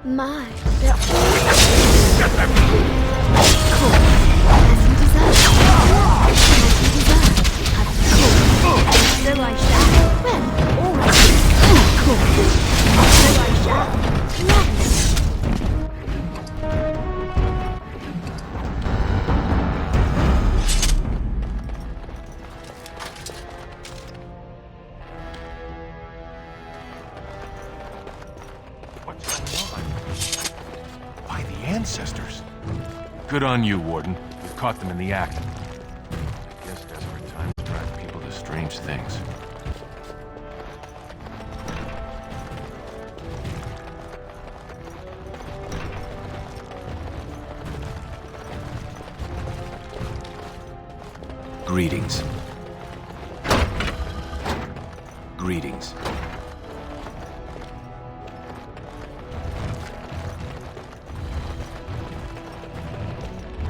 My, they're all cool. As you deserve. As you deserve. Cool. And so I shall. Well, all right. Cool. So I shall. Gladly. Ancestors. Good on you, Warden. You caught them in the act. I guess desperate times drive people to strange things. Greetings. Greetings.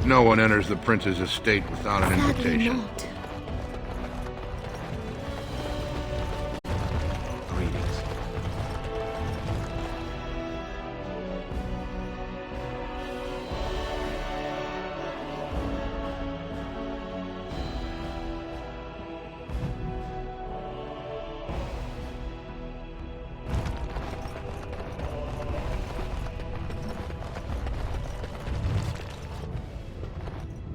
No one enters the prince's estate without an invitation. Not. Greetings.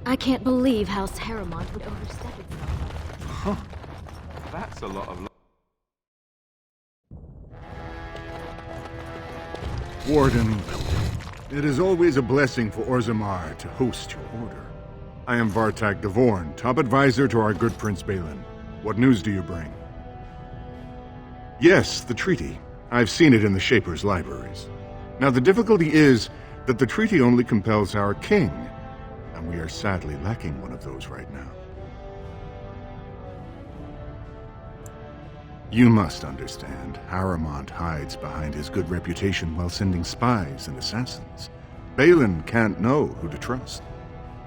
I can't believe House Harrowmont would overstep itself. Huh. That's a lot of... Warden, it is always a blessing for Orzammar to host your order. I am Vartak Devorn, top advisor to our good Prince Balin. What news do you bring? Yes, the treaty. I've seen it in the Shaper's libraries. Now, the difficulty is that the treaty only compels our king, and we are sadly lacking one of those right now. You must understand, Harrowmont hides behind his good reputation while sending spies and assassins. Balin can't know who to trust.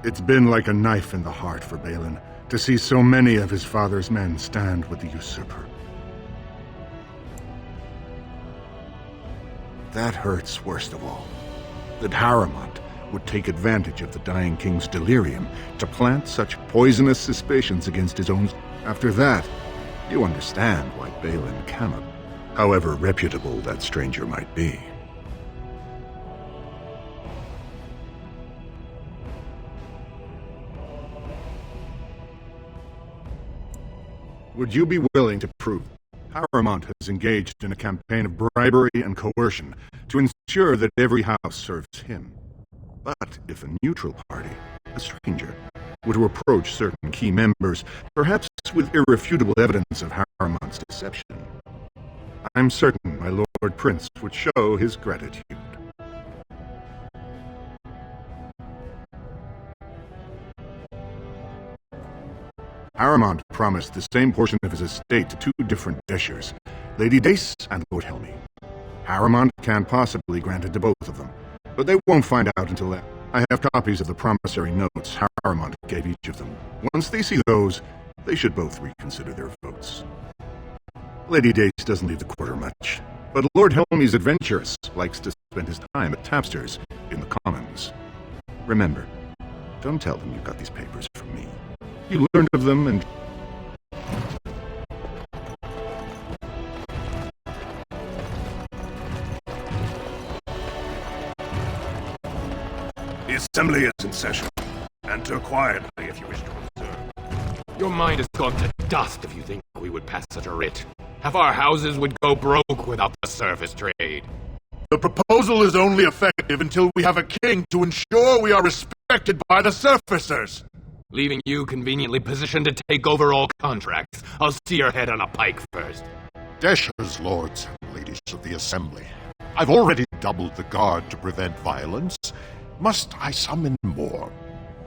It's been like a knife in the heart for Balin to see so many of his father's men stand with the usurper. That hurts worst of all. That Harrowmont would take advantage of the dying king's delirium to plant such poisonous suspicions against his own... After that, you understand why Balin cannot, however reputable that stranger might be. Would you be willing to prove Harrowmont has engaged in a campaign of bribery and coercion to ensure that every house serves him? But if a neutral party, a stranger, were to approach certain key members, perhaps with irrefutable evidence of Harrowmont's deception, I'm certain my Lord Prince would show his gratitude. Aramont promised the same portion of his estate to two different Deshers, Lady Dace and Lord Helmy. Aramont can't possibly grant it to both of them, but they won't find out until then. I have copies of the promissory notes Aramont gave each of them. Once they see those, they should both reconsider their votes. Lady Dace doesn't leave the quarter much, but Lord Helmy's adventurous, likes to spend his time at tapsters in the Commons. Remember, don't tell them you got these papers from me. You learned of them and... The assembly is in session. Enter quietly if you wish to observe. Your mind has gone to dust if you think we would pass such a writ. Half our houses would go broke without the service trade. The proposal is only effective until we have a king to ensure we are respected by the surfacers. Leaving you conveniently positioned to take over all contracts. I'll see your head on a pike first. Deshers, lords and ladies of the assembly. I've already doubled the guard to prevent violence. Must I summon more?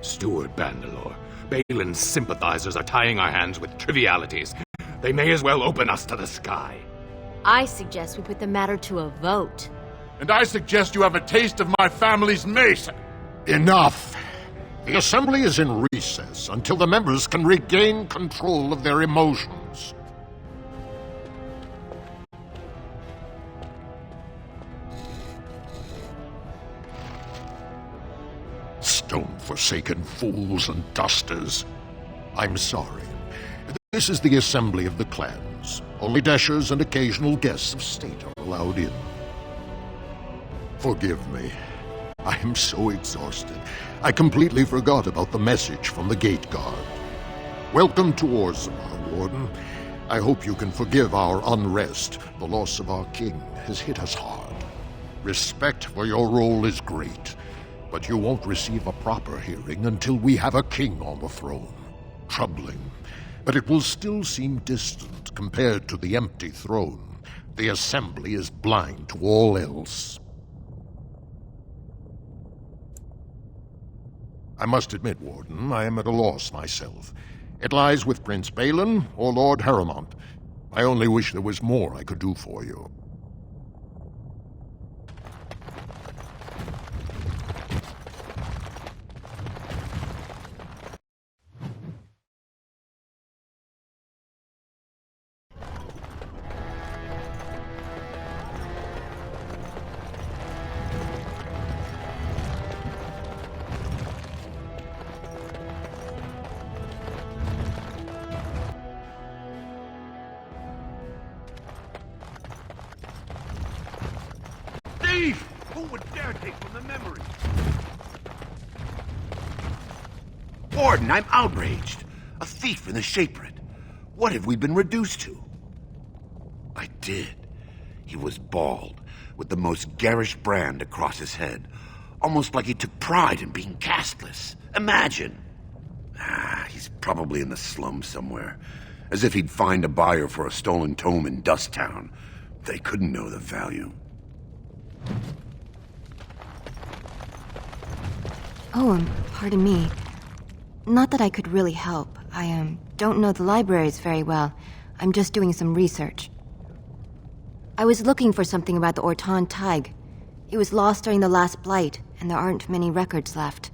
Steward Bandalore, Balin's sympathizers are tying our hands with trivialities. They may as well open us to the sky. I suggest we put the matter to a vote. And I suggest you have a taste of my family's mace. Enough! The assembly is in recess until the members can regain control of their emotions. Stone-forsaken fools and dusters. I'm sorry. This is the assembly of the clans. Only Deshers and occasional guests of state are allowed in. Forgive me. I am so exhausted. I completely forgot about the message from the gate guard. Welcome to Orzammar, Warden. I hope you can forgive our unrest. The loss of our king has hit us hard. Respect for your role is great, but you won't receive a proper hearing until we have a king on the throne. Troubling, but it will still seem distant compared to the empty throne. The assembly is blind to all else. I must admit, Warden, I am at a loss myself. It lies with Prince Balin or Lord Haramont. I only wish there was more I could do for you. Who would dare take from the memory? Warden, I'm outraged. A thief in the Shapered. What have we been reduced to? I did. He was bald, with the most garish brand across his head. Almost like he took pride in being castless. Imagine. He's probably in the slums somewhere. As if he'd find a buyer for a stolen tome in Dust Town. They couldn't know the value. Oh, pardon me. Not that I could really help. I don't know the libraries very well. I'm just doing some research. I was looking for something about the Orton Tig. It was lost during the last Blight, and there aren't many records left.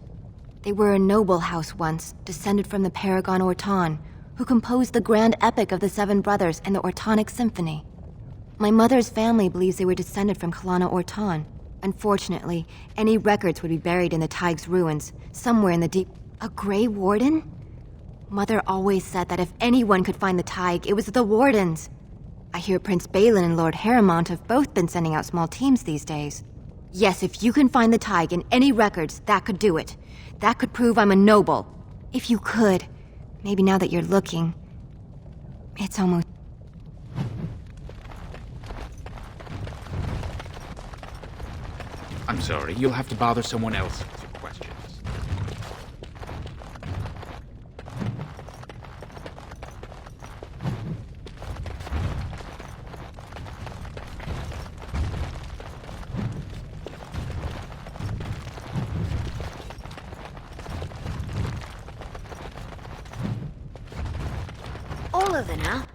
They were a noble house once, descended from the Paragon Orton, who composed the grand epic of the Seven Brothers and the Ortonic Symphony. My mother's family believes they were descended from Kalana Orton. Unfortunately, any records would be buried in the Tig's ruins, somewhere in the deep... A Grey Warden? Mother always said that if anyone could find the Tig, it was the Wardens. I hear Prince Balin and Lord Haramont have both been sending out small teams these days. Yes, if you can find the Tig in any records, that could do it. That could prove I'm a noble. If you could. Maybe now that you're looking. It's almost... I'm sorry, you'll have to bother someone else with your questions. follow then, Al.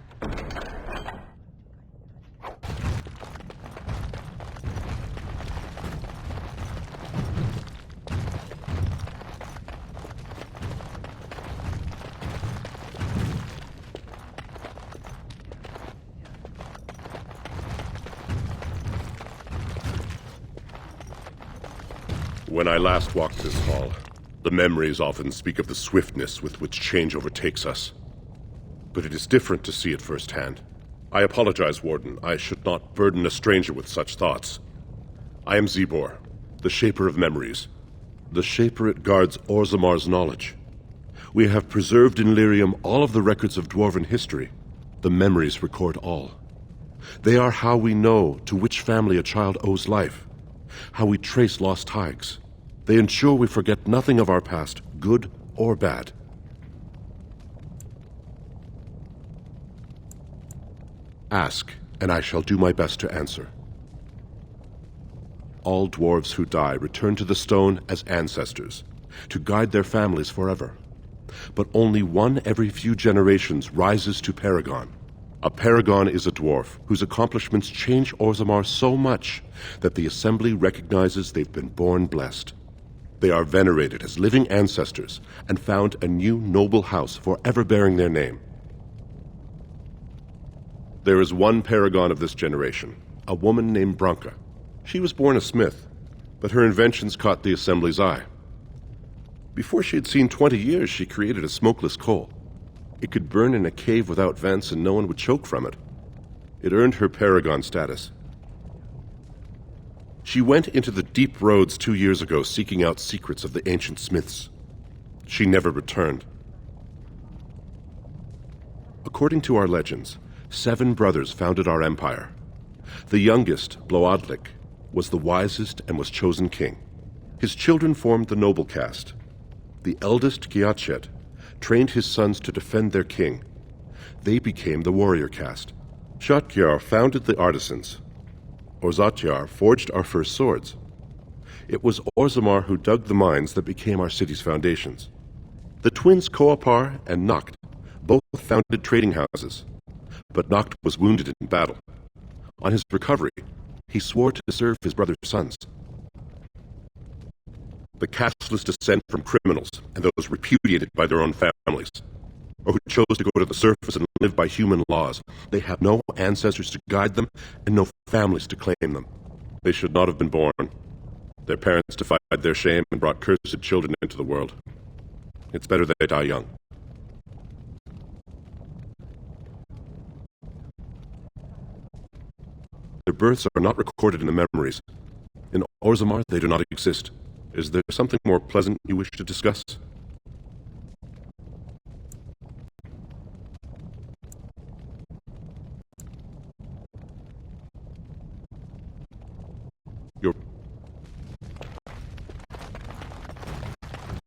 When I last walked this hall, the memories often speak of the swiftness with which change overtakes us. But it is different to see it firsthand. I apologize, Warden. I should not burden a stranger with such thoughts. I am Zebor, the Shaper of Memories. The Shaper it guards Orzamar's knowledge. We have preserved in Lyrium all of the records of Dwarven history. The memories record all. They are how we know to which family a child owes life, how we trace lost hags. They ensure we forget nothing of our past, good or bad. Ask, and I shall do my best to answer. All dwarves who die return to the stone as ancestors, to guide their families forever. But only one every few generations rises to Paragon. A Paragon is a dwarf whose accomplishments change Orzammar so much that the Assembly recognizes they've been born blessed. They are venerated as living ancestors and found a new noble house forever bearing their name. There is one Paragon of this generation, a woman named Branka. She was born a smith, but her inventions caught the Assembly's eye. Before she had seen 20 years, she created a smokeless coal. It could burn in a cave without vents and no one would choke from it. It earned her Paragon status. She went into the deep roads 2 years ago seeking out secrets of the ancient smiths. She never returned. According to our legends, 7 brothers founded our empire. The youngest, Bloadlik, was the wisest and was chosen king. His children formed the noble caste. The eldest, Giachet, trained his sons to defend their king. They became the warrior caste. Shatgyar founded the artisans. Orzatjar forged our first swords. It was Orzammar who dug the mines that became our city's foundations. The twins Koapar and Noct both founded trading houses, but Noct was wounded in battle. On his recovery, he swore to serve his brother's sons. The casteless descend from criminals and those repudiated by their own families, or who chose to go to the surface and live by human laws. They have no ancestors to guide them and no families to claim them. They should not have been born. Their parents defied their shame and brought cursed children into the world. It's better they die young. Their births are not recorded in the memories. In Orzammar, they do not exist. Is there something more pleasant you wish to discuss?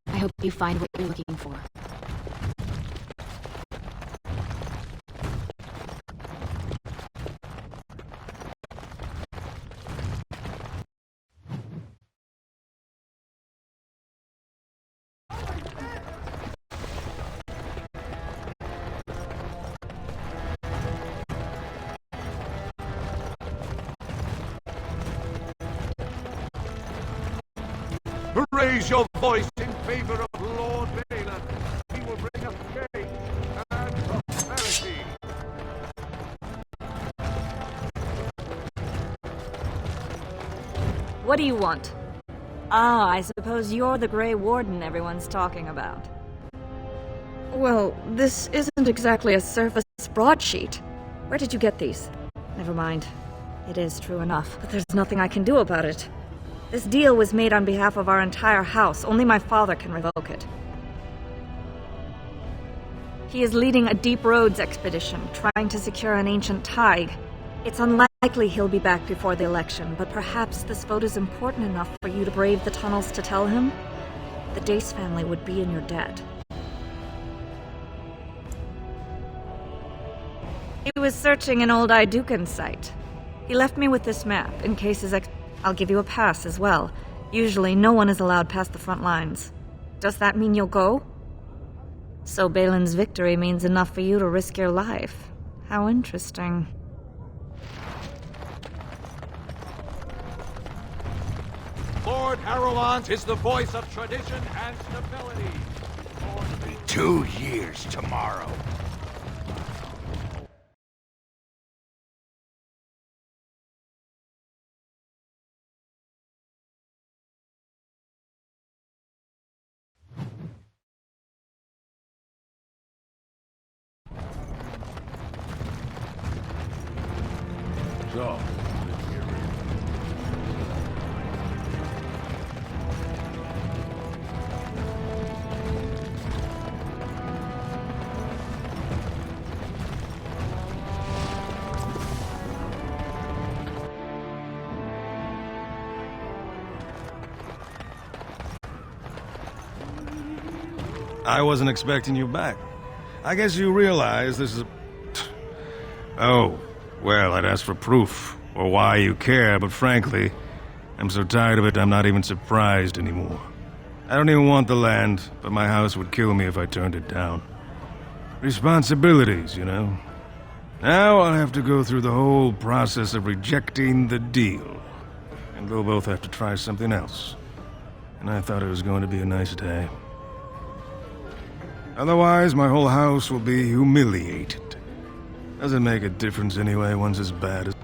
I hope you find what you're looking for. Raise your voice in favor of Lord Balin. He will bring us change and prosperity. What do you want? Ah, I suppose you're the Grey Warden everyone's talking about. Well, this isn't exactly a surface broadsheet. Where did you get these? Never mind. It is true enough, but there's nothing I can do about it. This deal was made on behalf of our entire house. Only my father can revoke it. He is leading a Deep Roads expedition, trying to secure an ancient thaig. It's unlikely he'll be back before the election, but perhaps this vote is important enough for you to brave the tunnels to tell him? The Dace family would be in your debt. He was searching an old Idukan site. He left me with this map, in case his I'll give you a pass as well. Usually, no one is allowed past the front lines. Does that mean you'll go? So Balin's victory means enough for you to risk your life. How interesting. Lord Harrowmont is the voice of tradition and stability. 2 years tomorrow. So, I wasn't expecting you back. I guess you realize this is... Oh, well, I'd ask for proof, or why you care, but frankly, I'm so tired of it I'm not even surprised anymore. I don't even want the land, but my house would kill me if I turned it down. Responsibilities, you know. Now I'll have to go through the whole process of rejecting the deal. And we'll both have to try something else. And I thought it was going to be a nice day. Otherwise, my whole house will be humiliated. Doesn't make a difference anyway, one's as bad as...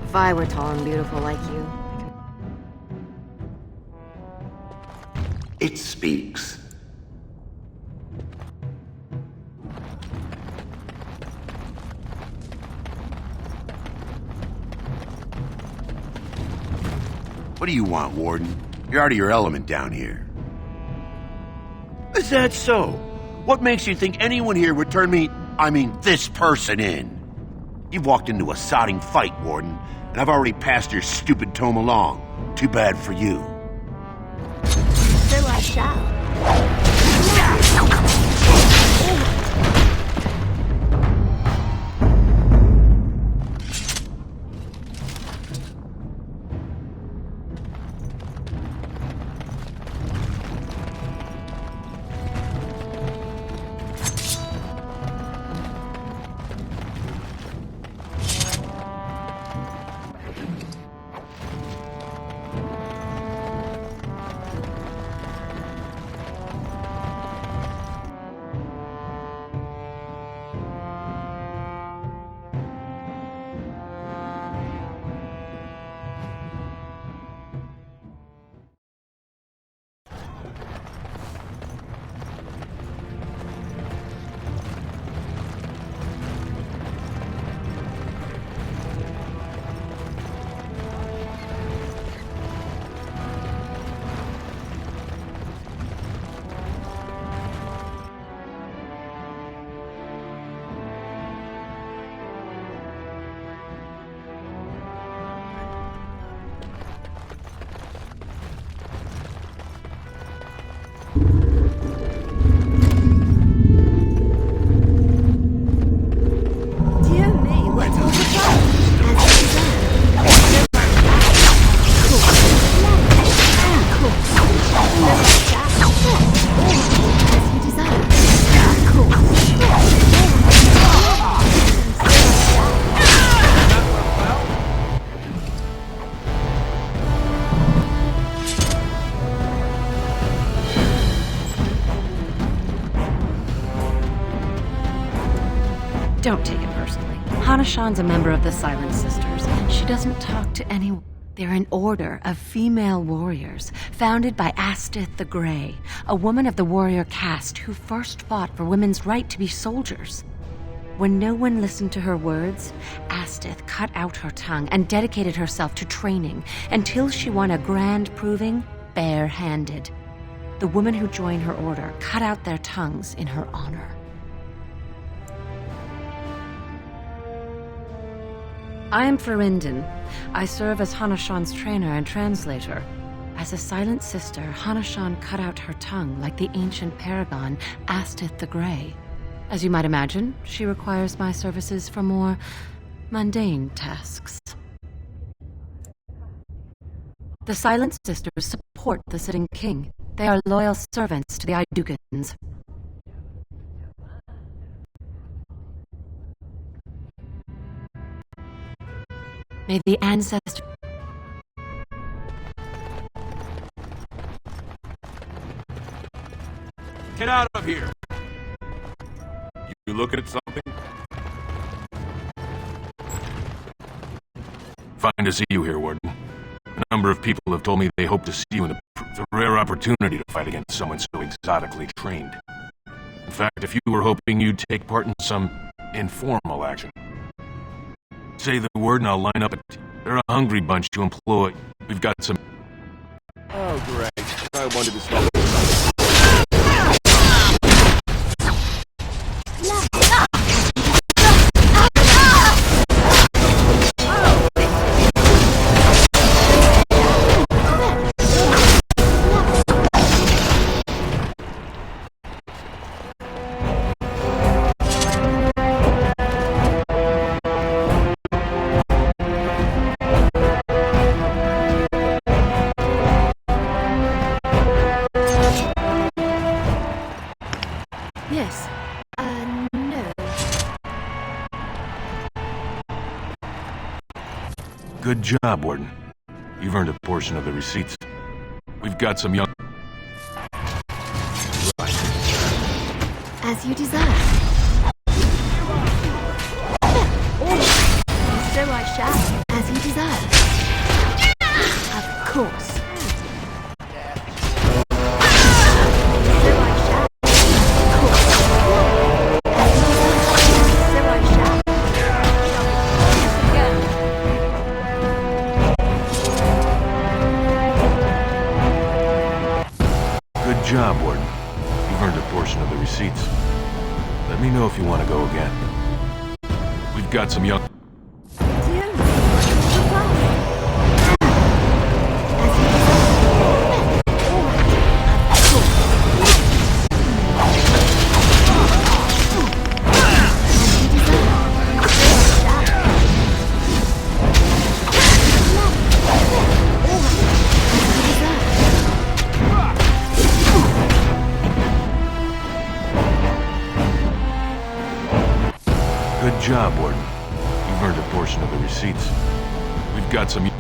If I were tall and beautiful like you. It speaks. What do you want, Warden? You're out of your element down here. Is that so? What makes you think anyone here would turn this person in? You've walked into a sodding fight, Warden, and I've already passed your stupid tome along. Too bad for you. So I shall. Don't take it personally. Hanashan's a member of the Silent Sisters. She doesn't talk to any... They're an order of female warriors, founded by Astith the Grey, a woman of the warrior caste who first fought for women's right to be soldiers. When no one listened to her words, Astith cut out her tongue and dedicated herself to training until she won a grand proving bare-handed. The women who joined her order cut out their tongues in her honor. I am Ferinden. I serve as Hanashan's trainer and translator. As a silent sister, Hanashan cut out her tongue like the ancient paragon Astith the Grey. As you might imagine, she requires my services for more mundane tasks. The Silent Sisters support the sitting king. They are loyal servants to the Idukins. May the ancestors... Get out of here! You looking at something? Fine to see you here, Warden. A number of people have told me they hope to see you in the rare opportunity to fight against someone so exotically trained. In fact, if you were hoping you'd take part in some informal action. Say the word and I'll line up. They're a hungry bunch to employ. We've got some... Oh, great. I wanted to stop. Yes. No. Good job, Warden. You've earned a portion of the receipts. We've got some young... As you desire. So I shall. As you desire. Of course. Good job, Warden. You've earned a portion of the receipts. Let me know if you want to go again. We've got some young... Good job, Warden. You've earned a portion of the receipts. We've got some...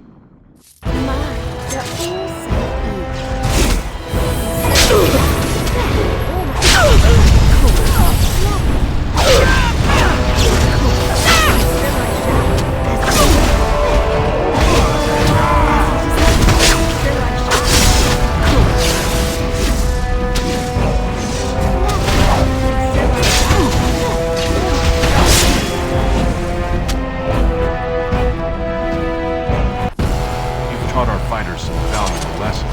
taught our fighters some valuable lessons.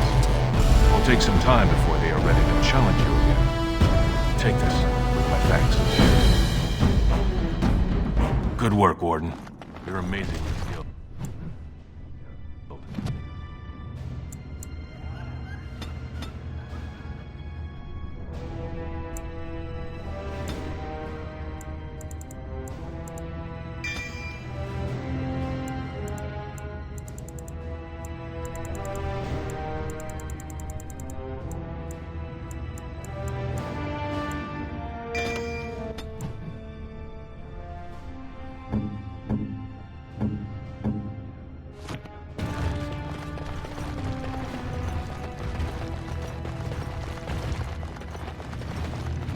It will take some time before they are ready to challenge you again. Take this with my thanks. Good work, Warden. You're amazingly skilled.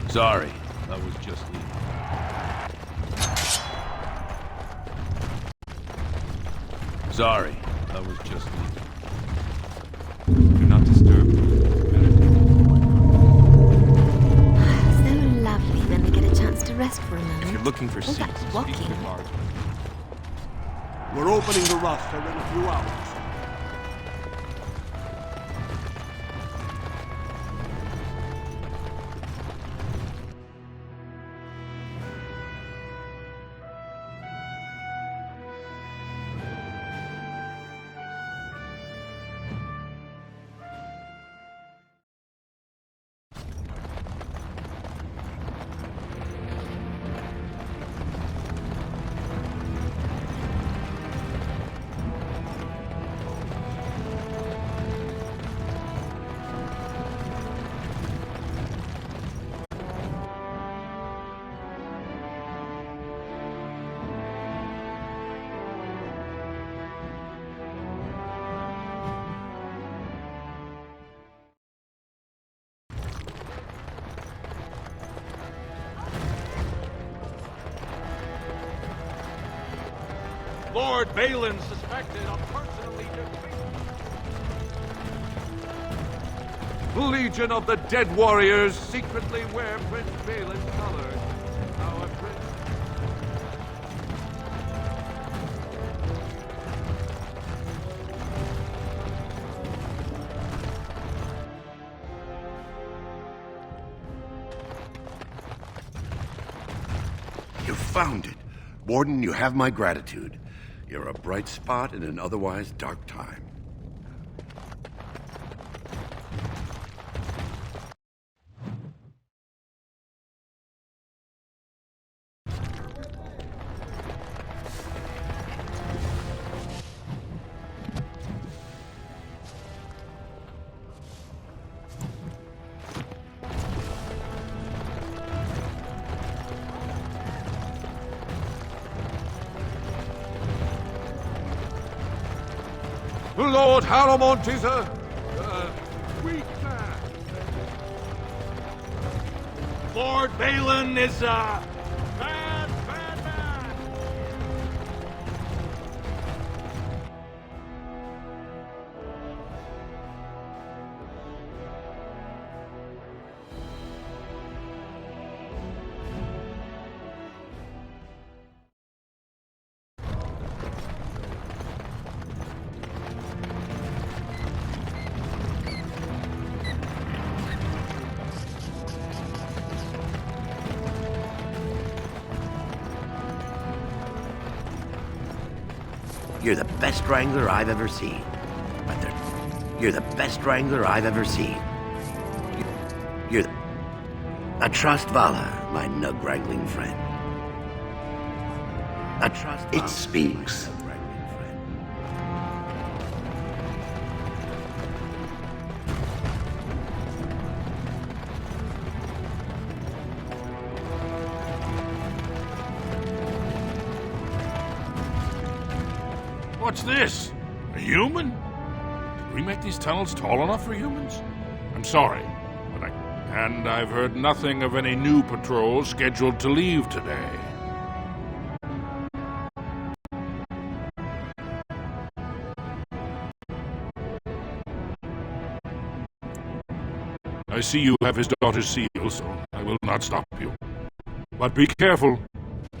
Sorry, I was just leaving. Sorry, I was just leaving. Do not disturb me. So lovely when they get a chance to rest. rest for a moment. If you're looking for seats, that walking. speak to the guard. We're opening the roster in a few hours. Lord Balin suspected of personally defeating. Legion of the Dead Warriors secretly wear Prince Balin's colors. Our prince. You found it. Warden, you have my gratitude. You're a bright spot in an otherwise dark time. Lord Haramont is a weak man. Lord Balin is a bad man. You're the best wrangler I've ever seen. You're the best wrangler I've ever seen. You're the... A trust Vala, my nug wrangling friend. A trust Vala. It speaks. What's this? A human? Did we make these tunnels tall enough for humans? I'm sorry, but I've heard nothing of any new patrols scheduled to leave today. I see you have his daughter's seal, so I will not stop you. But be careful.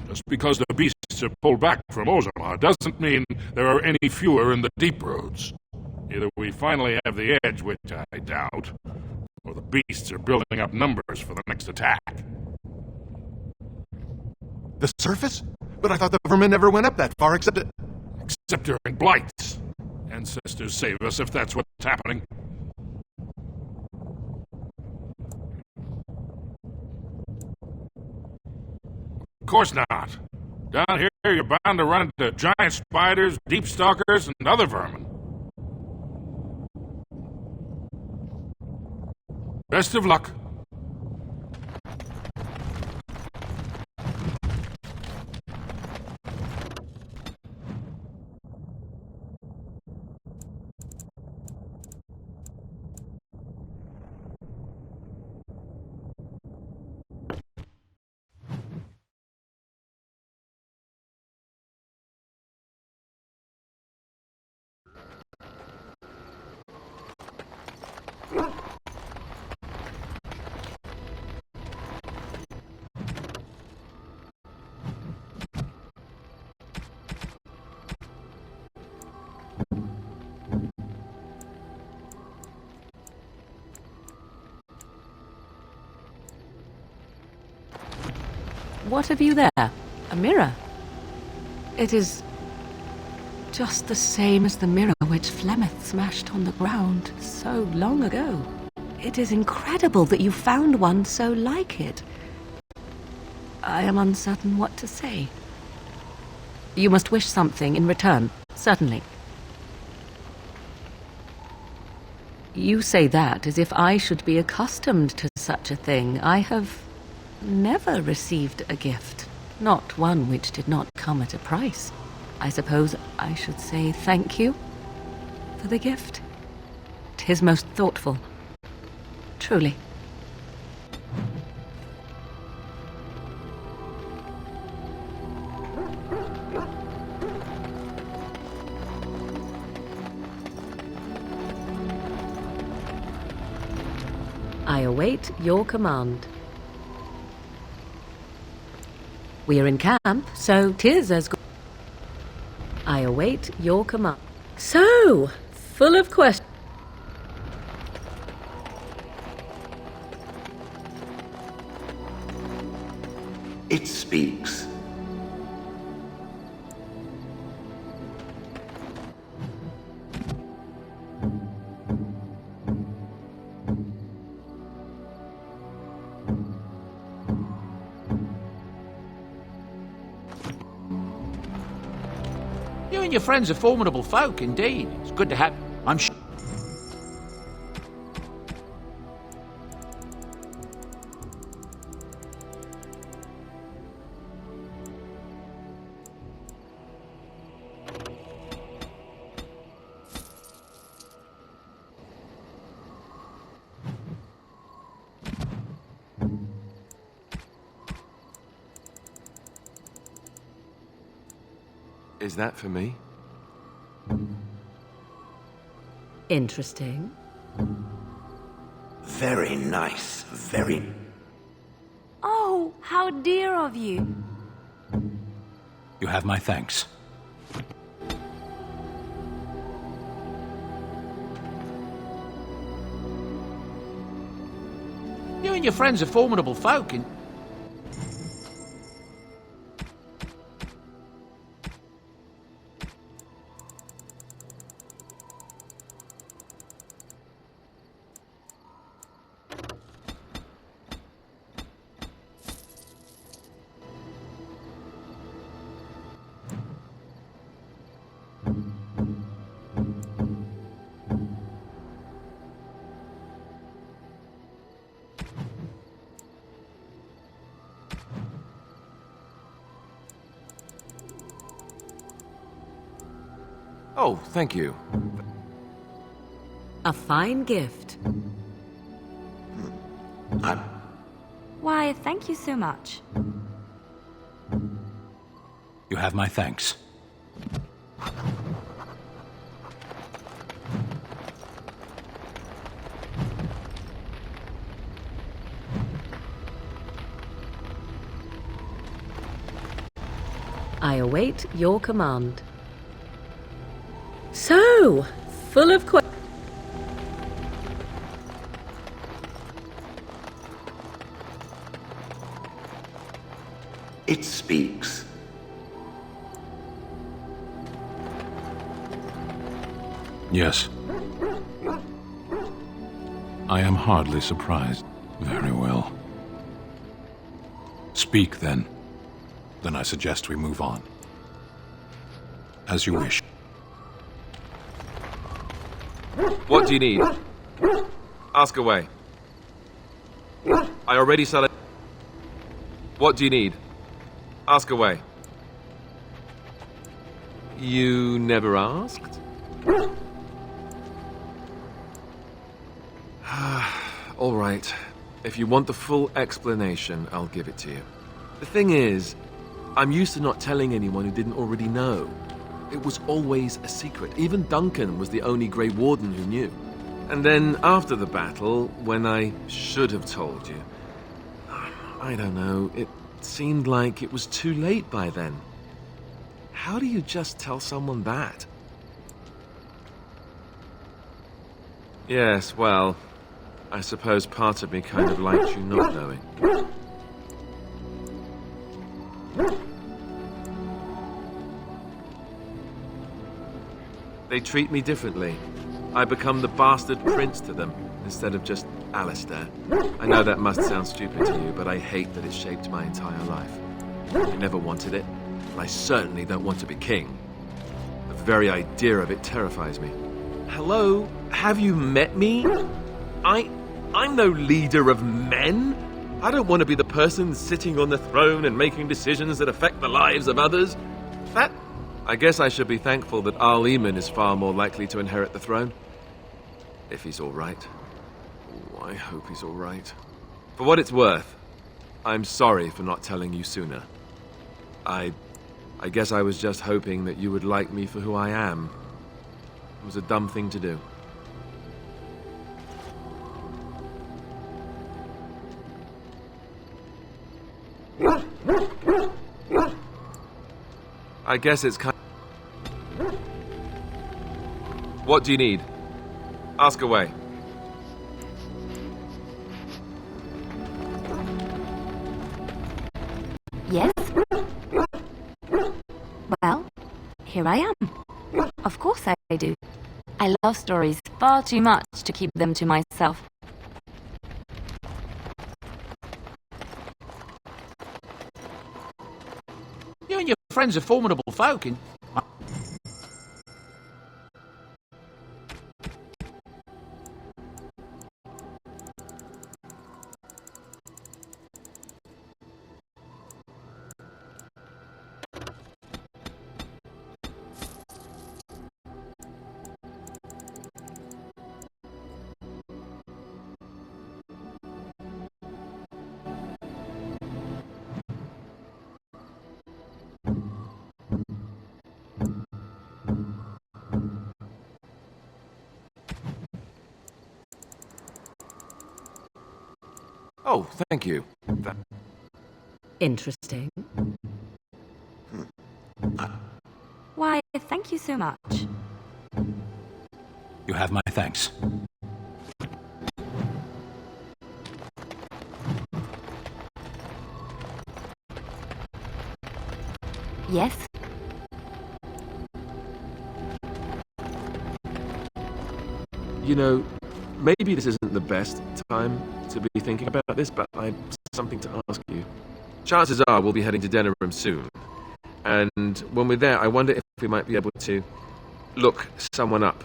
Just because the beasts are pulled back from Orzammar doesn't mean there are any fewer in the deep roads. Either we finally have the edge, which I doubt, or the beasts are building up numbers for the next attack. The surface? But I thought the vermin never went up that far except during blights. Ancestors save us if that's what's happening. Of course not. Down here, you're bound to run into giant spiders, deep stalkers, and other vermin. Best of luck. What have you there? A mirror? It is just the same as the mirror which Flemeth smashed on the ground so long ago. It is incredible that you found one so like it. I am uncertain what to say. You must wish something in return, certainly. You say that as if I should be accustomed to such a thing. I have never received a gift, not one which did not come at a price. I suppose I should say thank you for the gift. 'Tis most thoughtful. Truly. I await your command. We are in camp, so 'tis as good. I await your command. So, full of questions. It speaks. You and your friends are formidable folk, indeed. It's good to have... I'm sure... Is that for me? Interesting. Very nice. Very... Oh, how dear of you. You have my thanks. You and your friends are formidable folk, and... Oh, thank you. A fine gift. Why, thank you so much. You have my thanks. I await your command. So, full of questions. It speaks. Yes. I am hardly surprised. Very well. Speak, then. Then I suggest we move on. As you wish. What do you need? Ask away. I already sell it. What do you need? Ask away. You never asked? All right. If you want the full explanation, I'll give it to you. The thing is, I'm used to not telling anyone who didn't already know. It was always a secret. Even Duncan was the only Grey Warden who knew. And then after the battle, when I should have told you, I don't know, it seemed like it was too late by then. How do you just tell someone that? Yes, well, I suppose part of me kind of liked you not knowing. They treat me differently. I become the bastard prince to them, instead of just Alistair. I know that must sound stupid to you, but I hate that it shaped my entire life. I never wanted it, and I certainly don't want to be king. The very idea of it terrifies me. Hello? Have you met me? I'm no leader of men. I don't want to be the person sitting on the throne and making decisions that affect the lives of others. I guess I should be thankful that Al-Eman is far more likely to inherit the throne. If he's all right. Oh, I hope he's all right. For what it's worth, I'm sorry for not telling you sooner. I guess I was just hoping that you would like me for who I am. It was a dumb thing to do. I guess it's kind. What do you need? Ask away. Yes? Well, here I am. Of course I do. I love stories far too much to keep them to myself. You and your friends are formidable folk, and Oh, thank you. Interesting. Why, thank you so much. you have my thanks. Yes? You know, maybe this isn't the best time to be thinking about this, but I've something to ask you. Chances are we'll be heading to Denerim soon. And when we're there, I wonder if we might be able to look someone up.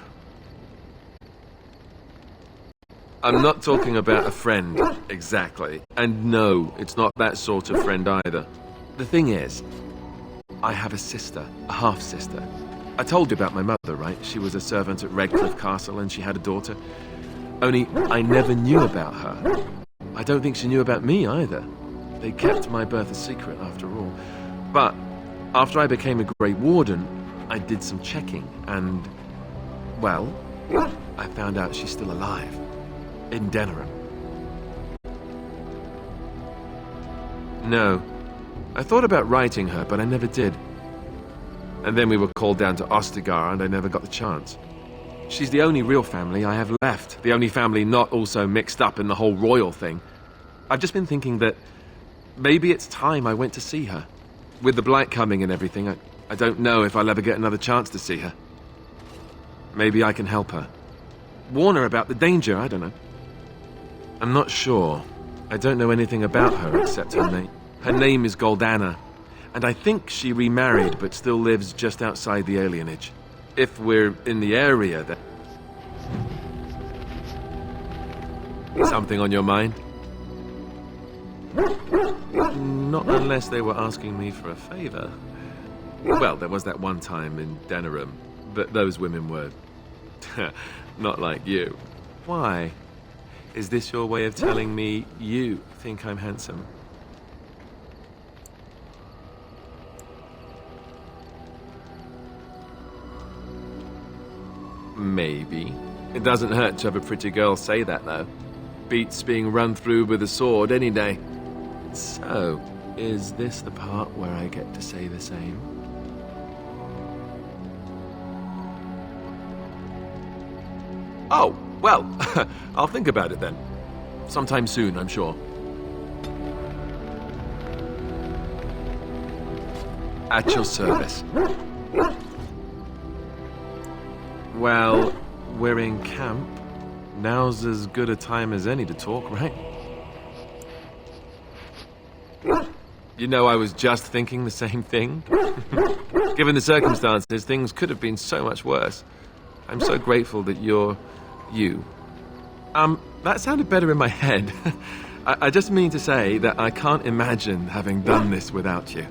I'm not talking about a friend, exactly. And no, it's not that sort of friend either. The thing is, I have a sister, a half-sister. I told you about my mother, right? She was a servant at Redcliffe Castle and she had a daughter. Only, I never knew about her. I don't think she knew about me either. They kept my birth a secret after all. But after I became a Grey Warden, I did some checking and, well, I found out she's still alive. In Denerim. No. I thought about writing her, but I never did. And then we were called down to Ostagar and I never got the chance. She's the only real family I have left. The only family not also mixed up in the whole royal thing. I've just been thinking that maybe it's time I went to see her. With the blight coming and everything, I don't know if I'll ever get another chance to see her. Maybe I can help her. Warn her about the danger, I don't know. I'm not sure. I don't know anything about her except her name. Her name is Goldana, and I think she remarried but still lives just outside the alienage. If we're in the area, then... Something on your mind? Not unless they were asking me for a favor. Well, there was that one time in Denerim, but those women were... not like you. Why? Is this your way of telling me you think I'm handsome? Maybe. It doesn't hurt to have a pretty girl say that, though. Beats being run through with a sword any day. So, is this the part where I get to say the same? Oh, well, I'll think about it then. Sometime soon, I'm sure. At your service. Well, we're in camp. Now's as good a time as any to talk, right? You know, I was just thinking the same thing. Given the circumstances, things could have been so much worse. I'm so grateful that you're you. That sounded better in my head. I just mean to say that I can't imagine having done this without you.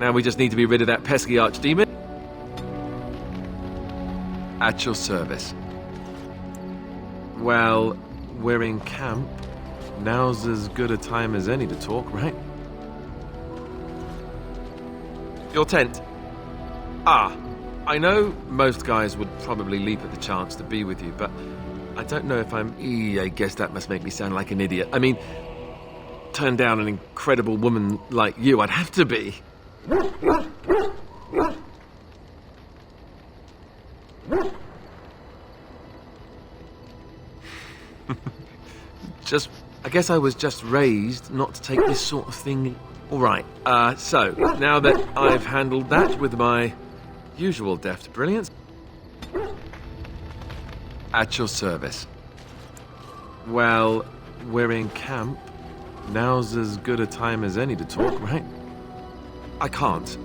Now we just need to be rid of that pesky archdemon. At your service. Well, we're in camp. Now's as good a time as any to talk, right? Your tent. Ah, I know most guys would probably leap at the chance to be with you, but I don't know if I guess that must make me sound like an idiot. I mean, turn down an incredible woman like you, I'd have to be. I guess I was just raised not to take this sort of thing. All right, so, now that I've handled that with my usual deft brilliance, at your service. Well, we're in camp. Now's as good a time as any to talk, right? I can't.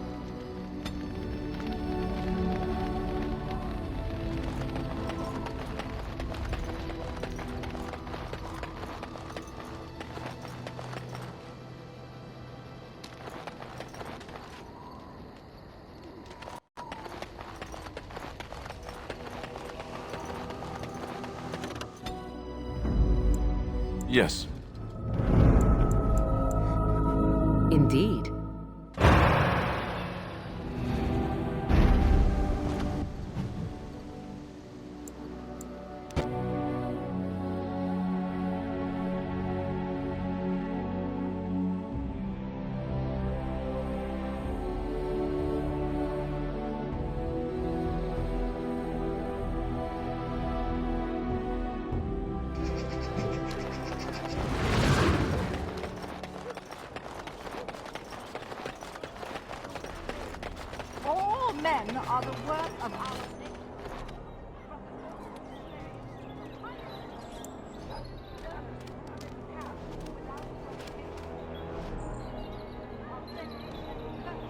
Yes. Indeed. All men are the work of our nation.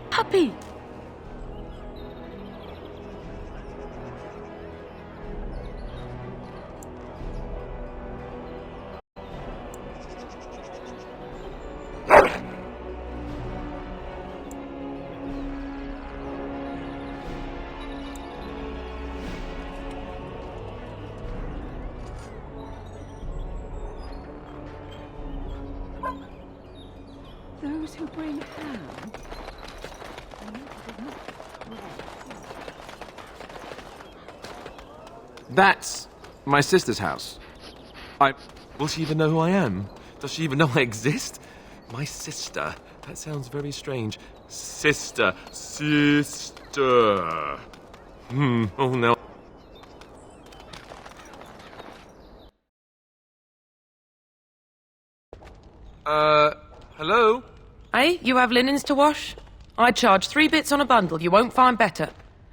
Puppy! Those who bring ham. That's my sister's house. Will she even know who I am? Does she even know I exist? My sister. That sounds very strange. Sister. Oh no. Hello? Hey, you have linens to wash? I charge 3 bits on a bundle. You won't find better.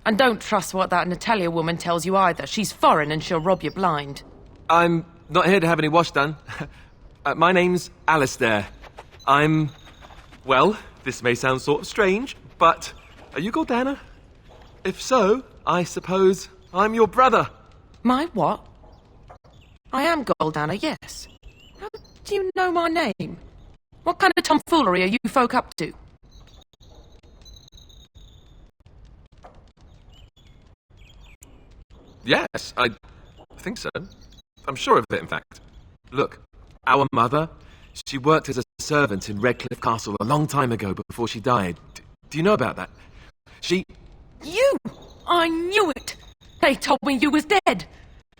And don't trust what that Natalia woman tells you either. She's foreign and she'll rob you blind. I'm not here to have any wash done. My name's Alistair. Well, this may sound sort of strange, but are you Gordana? If so, I suppose I'm your brother. My what? I am Goldana, yes. How do you know my name? What kind of tomfoolery are you folk up to? Yes, I think so. I'm sure of it, in fact. Look, our mother, she worked as a servant in Redcliffe Castle a long time ago before she died. Do you know about that? You! I knew it! They told me you was dead.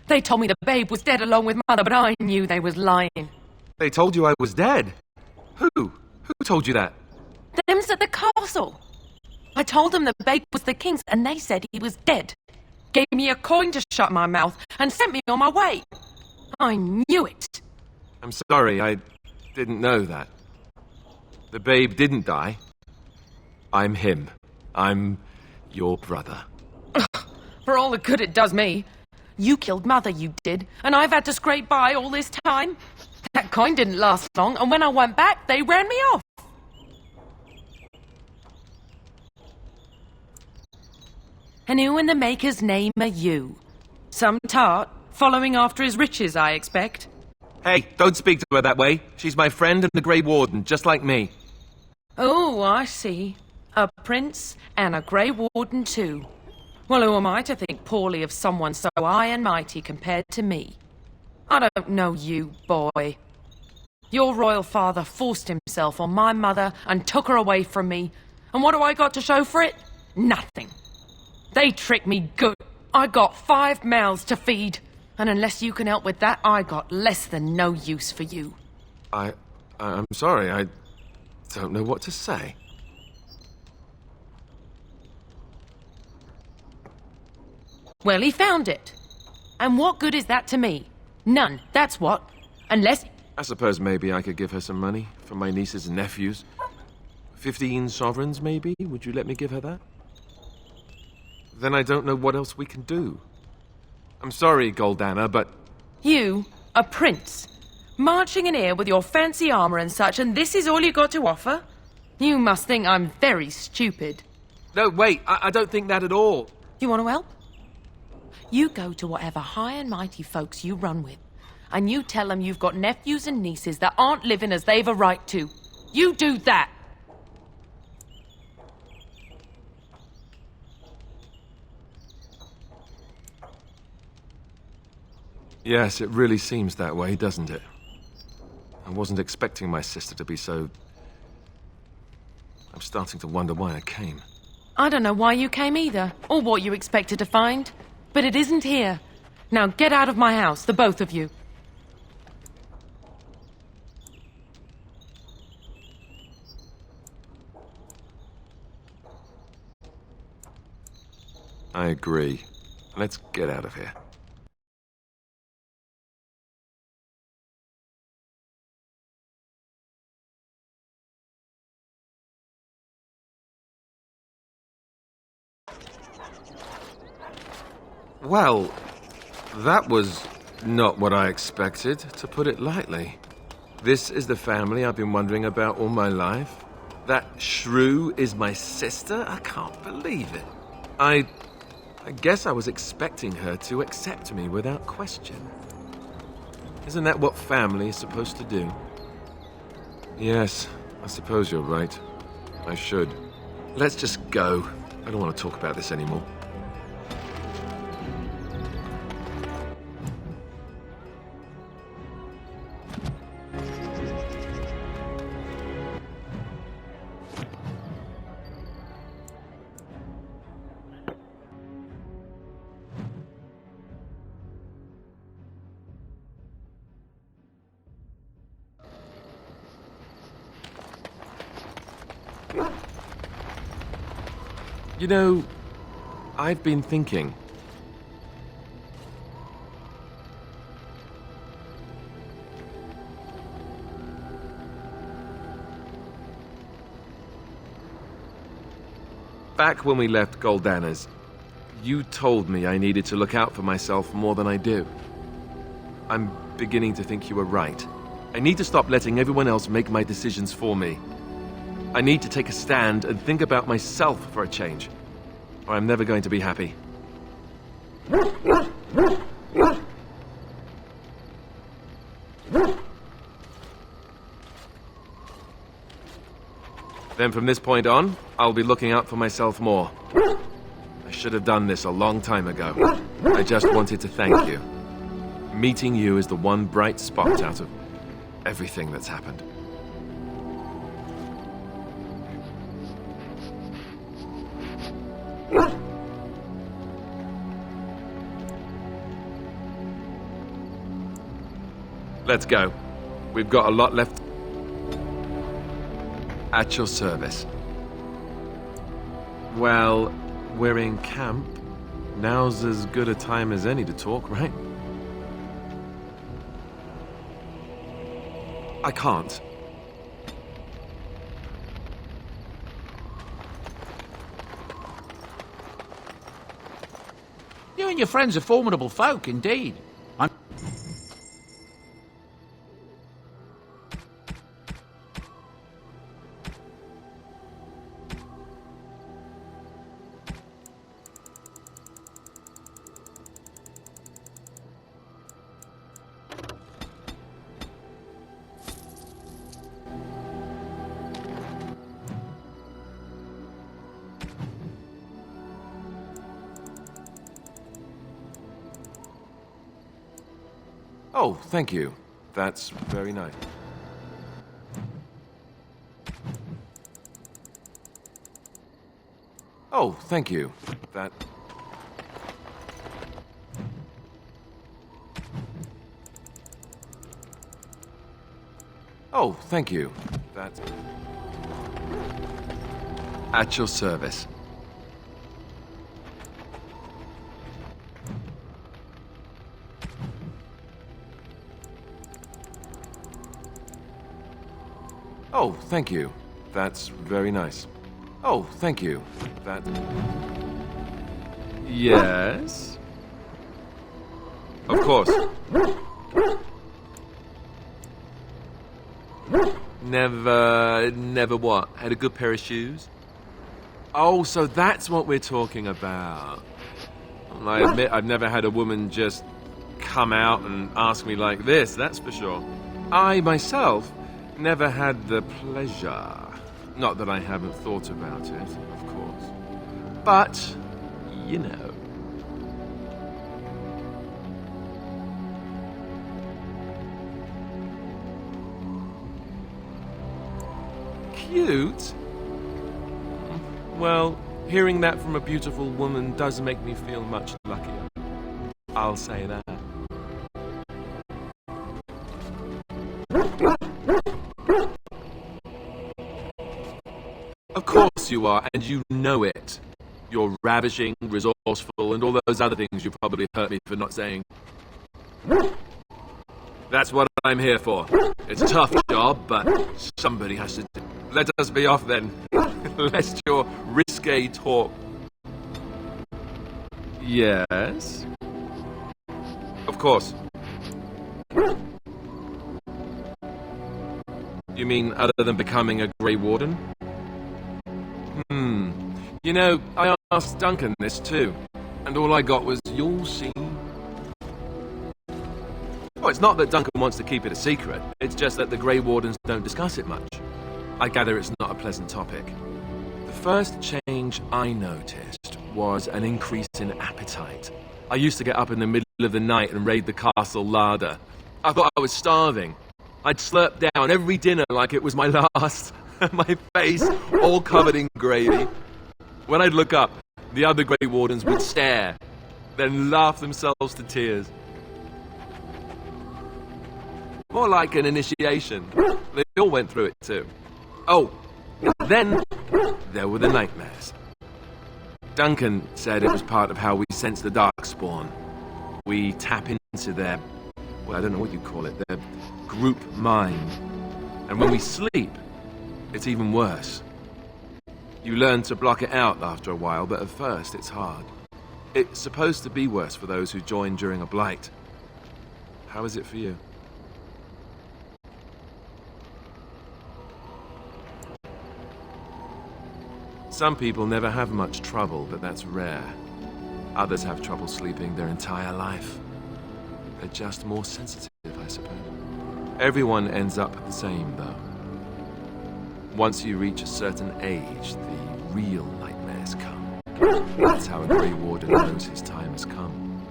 They told me the babe was dead along with mother, but I knew they was lying. They told you I was dead? Who? Who told you that? Them's at the castle. I told them the babe was the king's, and they said he was dead. Gave me a coin to shut my mouth, and sent me on my way. I knew it. I'm sorry, I didn't know that. The babe didn't die. I'm him. I'm your brother. For all the good it does me. You killed Mother, you did, and I've had to scrape by all this time. That coin didn't last long, and when I went back, they ran me off. And who in the Maker's name are you? Some tart, following after his riches, I expect. Hey, don't speak to her that way. She's my friend and the Grey Warden, just like me. Oh, I see. A prince and a Grey Warden too. Well, who am I to think poorly of someone so high and mighty compared to me? I don't know you, boy. Your royal father forced himself on my mother and took her away from me. And what do I got to show for it? Nothing. They tricked me good. I got 5 mouths to feed. And unless you can help with that, I got less than no use for you. I'm sorry, I don't know what to say. Well, he found it. And what good is that to me? None, that's what. Unless... I suppose maybe I could give her some money for my nieces and nephews. 15 sovereigns, maybe? Would you let me give her that? Then I don't know what else we can do. I'm sorry, Goldana, but... You, a prince, marching in here with your fancy armor and such, and this is all you got to offer? You must think I'm very stupid. No, wait, I don't think that at all. You want to help? You go to whatever high and mighty folks you run with, and you tell them you've got nephews and nieces that aren't living as they've a right to. You do that! Yes, it really seems that way, doesn't it? I wasn't expecting my sister to be so... I'm starting to wonder why I came. I don't know why you came either, or what you expected to find. But it isn't here. Now get out of my house, the both of you. I agree. Let's get out of here. Well, that was not what I expected, to put it lightly. This is the family I've been wondering about all my life. That shrew is my sister? I can't believe it. I guess I was expecting her to accept me without question. Isn't that what family is supposed to do? Yes, I suppose you're right. I should. Let's just go. I don't want to talk about this anymore. You know, I've been thinking. Back when we left Goldana's, you told me I needed to look out for myself more than I do. I'm beginning to think you were right. I need to stop letting everyone else make my decisions for me. I need to take a stand and think about myself for a change, or I'm never going to be happy. Then from this point on, I'll be looking out for myself more. I should have done this a long time ago. I just wanted to thank you. Meeting you is the one bright spot out of everything that's happened. Let's go. We've got a lot left. At your service. Well, we're in camp. Now's as good a time as any to talk, right? I can't. You and your friends are formidable folk, indeed. Oh, thank you. That's very nice. Oh, thank you. That... Oh, thank you. That... At your service. Oh, thank you. That's very nice. Oh, thank you. That... Yes? Of course. Never what? Had a good pair of shoes? Oh, so that's what we're talking about. I admit I've never had a woman just come out and ask me like this, that's for sure. I, myself, never had the pleasure. Not that I haven't thought about it, of course. But, you know. Cute? Well, hearing that from a beautiful woman does make me feel much luckier. I'll say that. Of course you are, and you know it. You're ravishing, resourceful, and all those other things you probably hurt me for not saying. That's what I'm here for. It's a tough job, but somebody has to do. Let us be off then, lest your risque talk. Yes? Of course. You mean other than becoming a Grey Warden? You know, I asked Duncan this too, and all I got was, "You'll see." Oh, it's not that Duncan wants to keep it a secret, it's just that the Grey Wardens don't discuss it much. I gather it's not a pleasant topic. The first change I noticed was an increase in appetite. I used to get up in the middle of the night and raid the castle larder. I thought I was starving. I'd slurp down every dinner like it was my last, my face all covered in gravy. When I'd look up, the other Grey Wardens would stare, then laugh themselves to tears. More like an initiation. They all went through it too. Oh, then there were the nightmares. Duncan said it was part of how we sense the Darkspawn. We tap into their, well, I don't know what you call it, their group mind. And when we sleep, it's even worse. You learn to block it out after a while, but at first it's hard. It's supposed to be worse for those who join during a blight. How is it for you? Some people never have much trouble, but that's rare. Others have trouble sleeping their entire life. They're just more sensitive, I suppose. Everyone ends up the same, though. Once you reach a certain age, the real nightmares come. That's how a Grey Warden knows his time has come.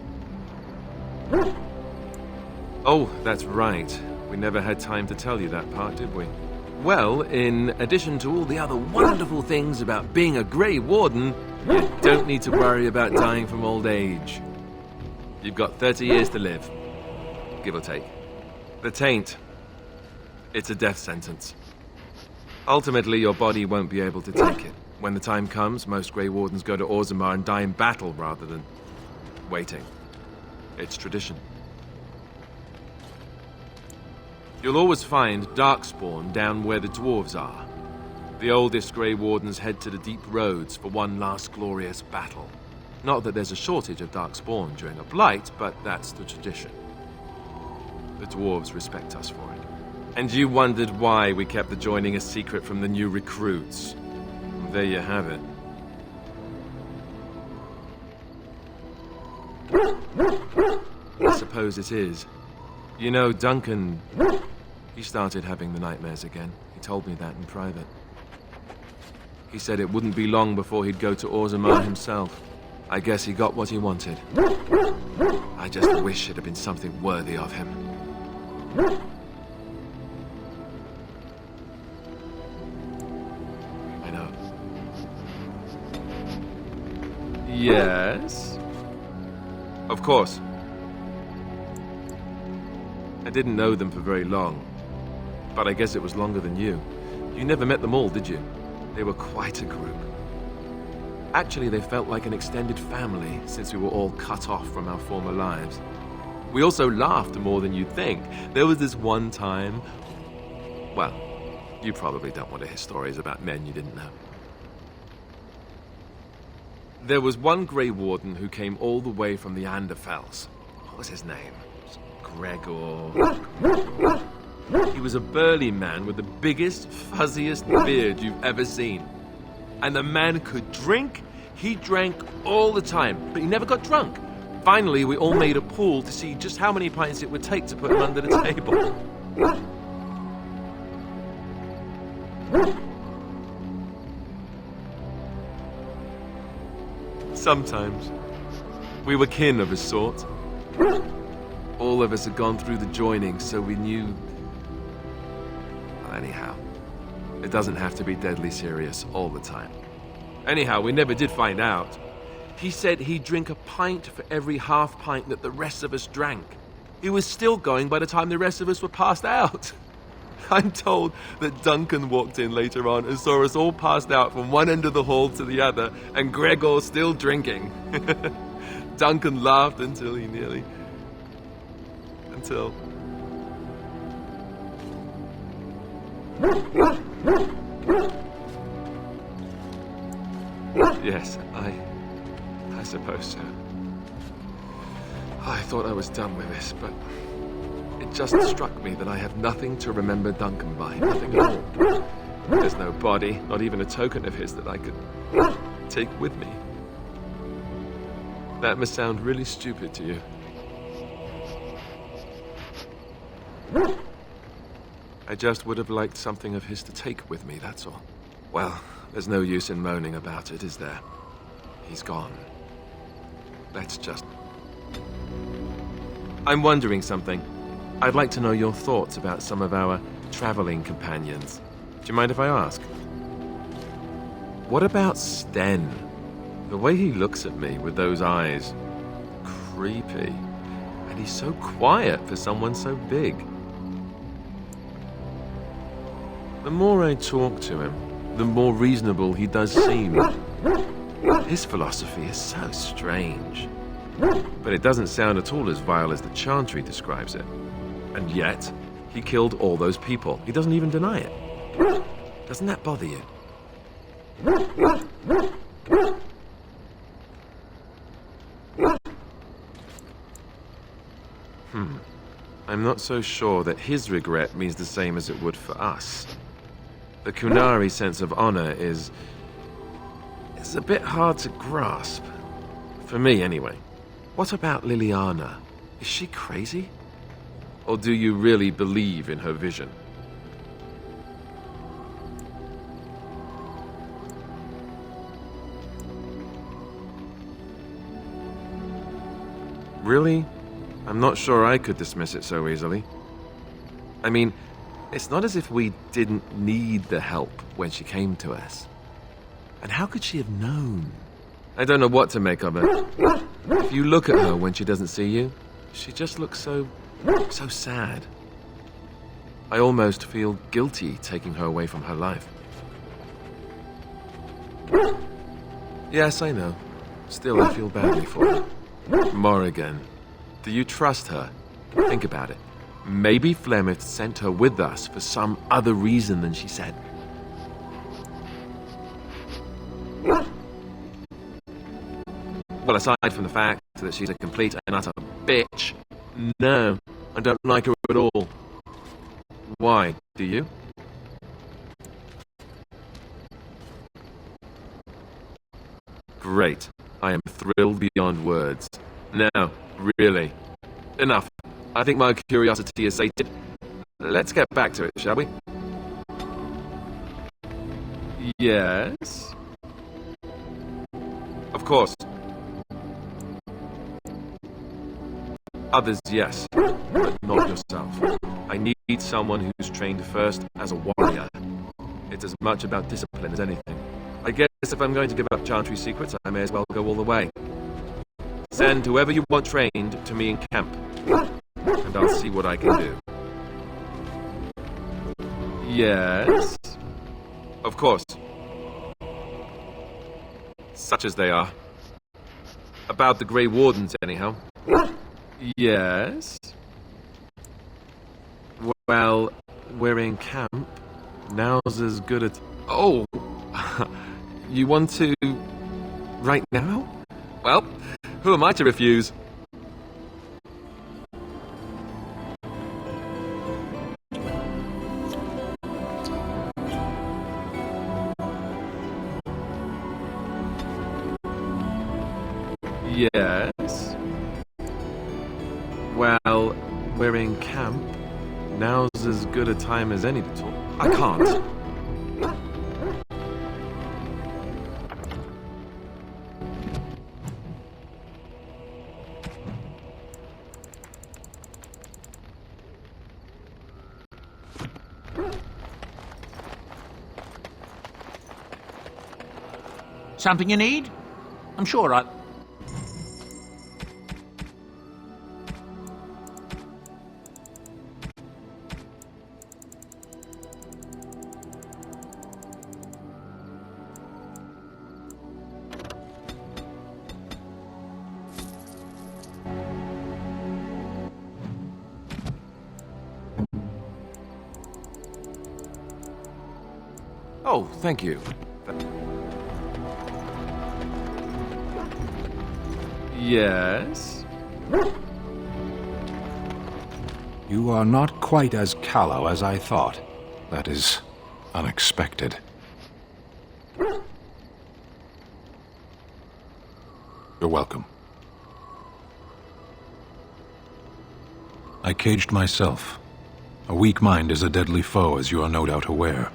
Oh, that's right. We never had time to tell you that part, did we? Well, in addition to all the other wonderful things about being a Grey Warden, you don't need to worry about dying from old age. You've got 30 years to live, give or take. The taint, it's a death sentence. Ultimately, your body won't be able to take it. When the time comes, most Grey Wardens go to Orzammar and die in battle rather than waiting. It's tradition. You'll always find Darkspawn down where the dwarves are. The oldest Grey Wardens head to the deep roads for one last glorious battle. Not that there's a shortage of darkspawn during a blight, but that's the tradition. The dwarves respect us for it. And you wondered why we kept the joining a secret from the new recruits. There you have it. I suppose it is. You know, Duncan, he started having the nightmares again. He told me that in private. He said it wouldn't be long before he'd go to Orzammar himself. I guess he got what he wanted. I just wish it had been something worthy of him. I know. Yes? Of course. I didn't know them for very long, but I guess it was longer than you. You never met them all, did you? They were quite a group. Actually, they felt like an extended family since we were all cut off from our former lives. We also laughed more than you'd think. There was this one time... Well, you probably don't want to hear stories about men you didn't know. There was one Grey Warden who came all the way from the Anderfells. What was his name? Gregor... He was a burly man with the biggest, fuzziest beard you've ever seen. And the man could drink. He drank all the time, but he never got drunk. Finally, we all made a pool to see just how many pints it would take to put him under the table. Sometimes, we were kin of a sort. All of us had gone through the joining, so we knew... Well, anyhow, it doesn't have to be deadly serious all the time. Anyhow, we never did find out. He said he'd drink a pint for every half pint that the rest of us drank. He was still going by the time the rest of us were passed out. I'm told that Duncan walked in later on and saw us all passed out from one end of the hall to the other, and Gregor still drinking. Duncan laughed until he nearly... Until... Yes, I suppose so. I thought I was done with this, but it just struck me that I have nothing to remember Duncan by, nothing at all. There's no body, not even a token of his that I could take with me. That must sound really stupid to you. I just would have liked something of his to take with me, that's all. Well, there's no use in moaning about it, is there? He's gone. Let's just... I'm wondering something. I'd like to know your thoughts about some of our traveling companions. Do you mind if I ask? What about Sten? The way he looks at me with those eyes. Creepy. And he's so quiet for someone so big. The more I talk to him, the more reasonable he does seem. His philosophy is so strange. But it doesn't sound at all as vile as the Chantry describes it. And yet, he killed all those people. He doesn't even deny it. Doesn't that bother you? I'm not so sure that his regret means the same as it would for us. The Kunari sense of honor is a bit hard to grasp. For me, anyway. What about Liliana? Is she crazy? Or do you really believe in her vision? Really? I'm not sure I could dismiss it so easily. I mean, it's not as if we didn't need the help when she came to us. And how could she have known? I don't know what to make of her. If you look at her when she doesn't see you, she just looks so sad. I almost feel guilty taking her away from her life. Yes, I know. Still, I feel badly for her. Morrigan, do you trust her? Think about it. Maybe Flemeth sent her with us for some other reason than she said. Well, aside from the fact that she's a complete and utter bitch, no, I don't like her at all. Why, do you? Great. I am thrilled beyond words. Now, really. Enough. I think my curiosity is sated. Let's get back to it, shall we? Yes? Of course. Others, yes, but not yourself. I need someone who's trained first as a warrior. It's as much about discipline as anything. I guess if I'm going to give up Chantry secrets, I may as well go all the way. Send whoever you want trained to me in camp, and I'll see what I can do. Yes? Of course. Such as they are. About the Grey Wardens, anyhow. Yes? Well, we're in camp. Now's as good a... Oh! You want to... right now? Well, who am I to refuse? Yes? Well, we're in camp. Now's as good a time as any to talk. I can't. Something you need? I'm sure I... Oh, thank you. Yes? You are not quite as callow as I thought. That is unexpected. You're welcome. I caged myself. A weak mind is a deadly foe, as you are no doubt aware.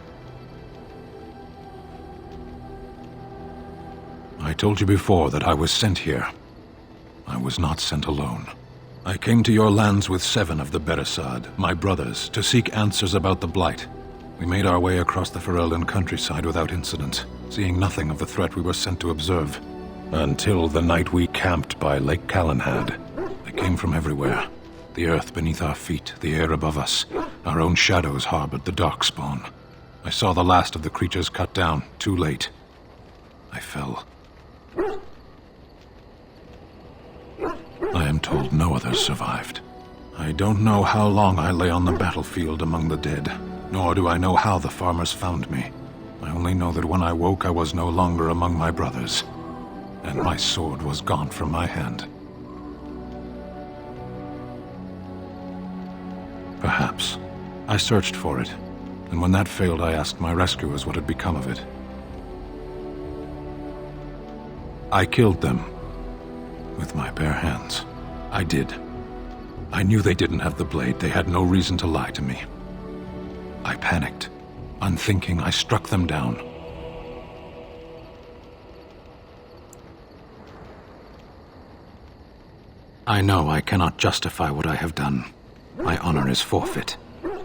I told you before that I was sent here. I was not sent alone. I came to your lands with 7 of the Beresad, my brothers, to seek answers about the Blight. We made our way across the Ferelden countryside without incident, seeing nothing of the threat we were sent to observe. Until the night we camped by Lake Calenhad. They came from everywhere. The earth beneath our feet, the air above us. Our own shadows harbored the darkspawn. I saw the last of the creatures cut down, too late. I fell. I am told no others survived. I don't know how long I lay on the battlefield among the dead, nor do I know how the farmers found me. I only know that when I woke I was no longer among my brothers, and my sword was gone from my hand. Perhaps. I searched for it, and when that failed I asked my rescuers what had become of it. I killed them. With my bare hands. I did. I knew they didn't have the blade. They had no reason to lie to me. I panicked. Unthinking, I struck them down. I know I cannot justify what I have done. My honor is forfeit.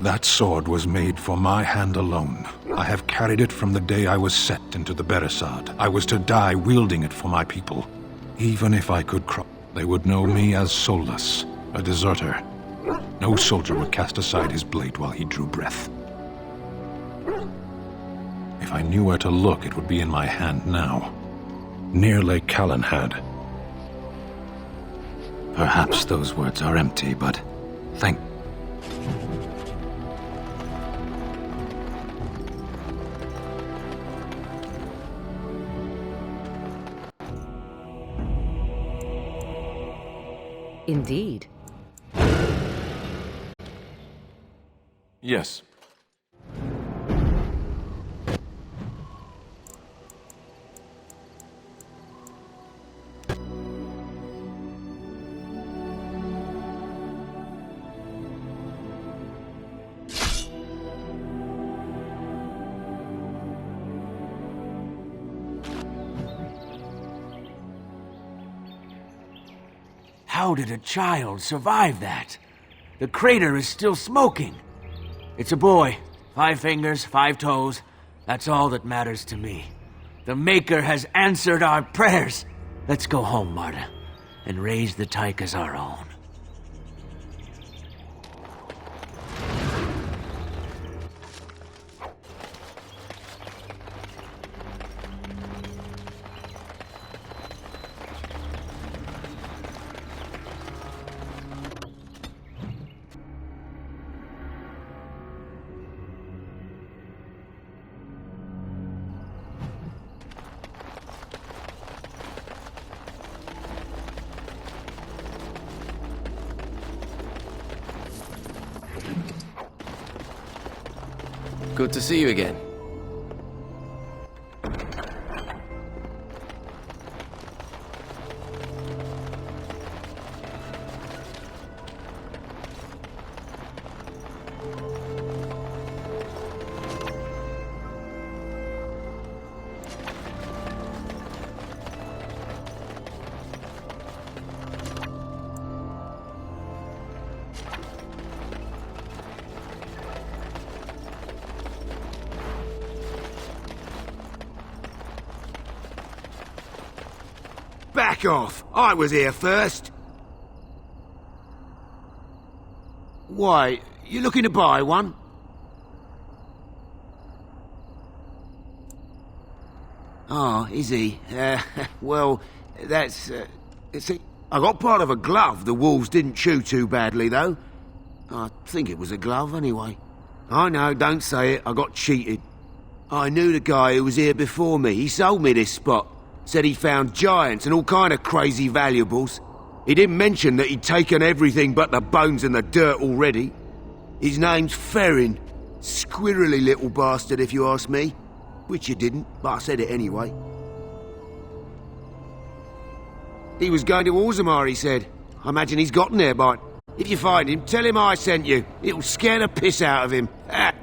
That sword was made for my hand alone. I have carried it from the day I was set into the Beresad. I was to die wielding it for my people. Even if I could they would know me as soulless, a deserter. No soldier would cast aside his blade while he drew breath. If I knew where to look, it would be in my hand now, near Lake Calenhad. Perhaps those words are empty, but thank... Indeed. Yes. How did a child survive that? The crater is still smoking. It's a boy. 5 fingers, 5 toes. That's all that matters to me. The Maker has answered our prayers. Let's go home, Marta, and raise the Tyke as our own. Good to see you again. Back off! I was here first! Why, you looking to buy one? Oh, is he? Well, that's... see, I got part of a glove the wolves didn't chew too badly, though. I think it was a glove, anyway. I know, don't say it, I got cheated. I knew the guy who was here before me. He sold me this spot. Said he found giants and all kind of crazy valuables. He didn't mention that he'd taken everything but the bones and the dirt already. His name's Ferrin. Squirrely little bastard, if you ask me. Which you didn't, but I said it anyway. He was going to Orzammar, he said. I imagine he's gotten there by... If you find him, tell him I sent you. It'll scare the piss out of him. Ah.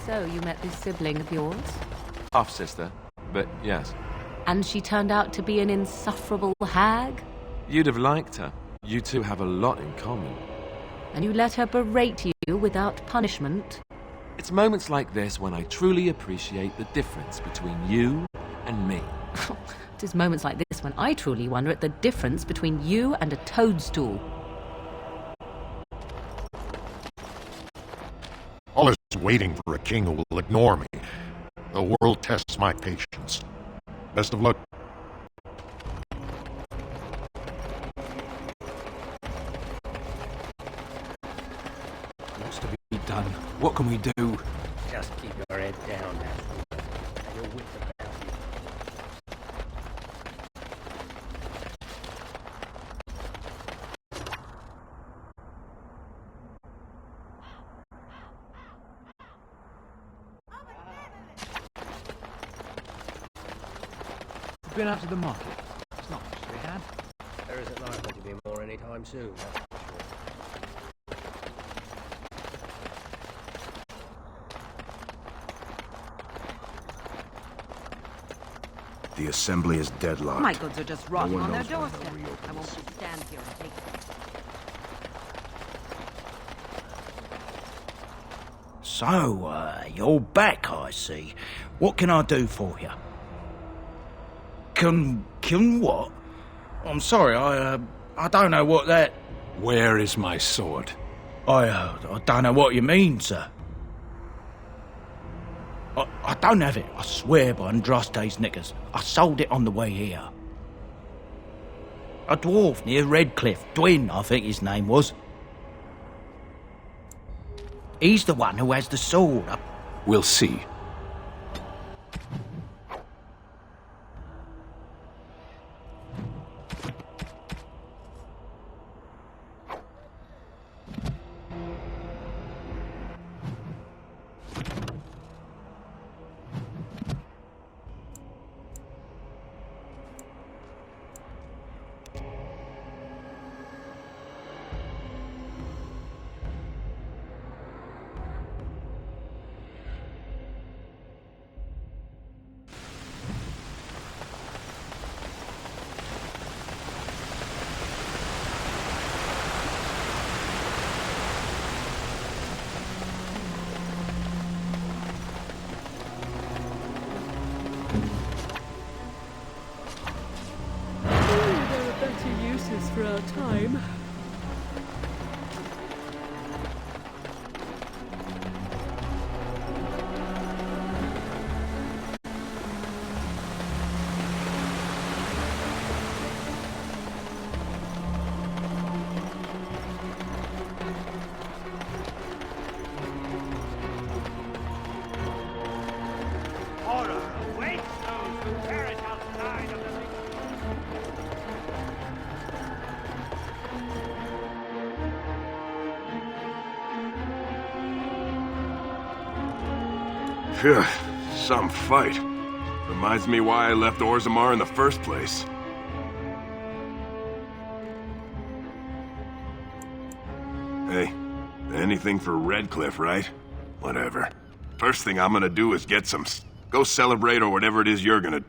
So, you met this sibling of yours? Half-sister, but yes. And she turned out to be an insufferable hag? You'd have liked her. You two have a lot in common. And you let her berate you without punishment? It's moments like this when I truly appreciate the difference between you and me. It is moments like this when I truly wonder at the difference between you and a toadstool. All is waiting for a king who will ignore me. The world tests my patience. Best of luck. What's to be done? What can we do? Just keep your head down, Matthew. Have your wits about you. Been out to the market. It's not much to be had. There isn't likely to be anytime soon. The assembly is deadlocked. My goods are just rotting one on their knows when doorstep. they'll reopen I won't this. just stand here and take them. So, you're back, I see. What can I do for you? Can what? I'm sorry, I don't know what that... Where is my sword? I don't know what you mean, sir. I don't have it, I swear by Andraste's knickers. I sold it on the way here. A dwarf near Redcliffe, Dwyn, I think his name was. He's the one who has the sword. We'll see. For our time. Order awaits those who perish outside of the Phew, some fight. Reminds me why I left Orzammar in the first place. Hey, anything for Redcliffe, right? Whatever. First thing I'm gonna do is get some... Go celebrate or whatever it is you're gonna...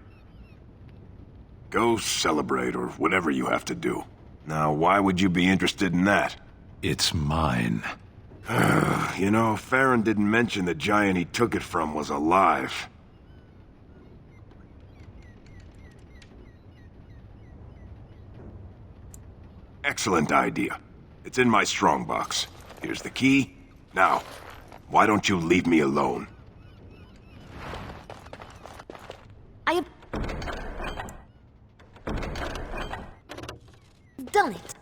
Go celebrate or whatever you have to do. Now, why would you be interested in that? It's mine. You know, Farron didn't mention the giant he took it from was alive. Excellent idea. It's in my strongbox. Here's the key. Now, why don't you leave me alone? I have... done it.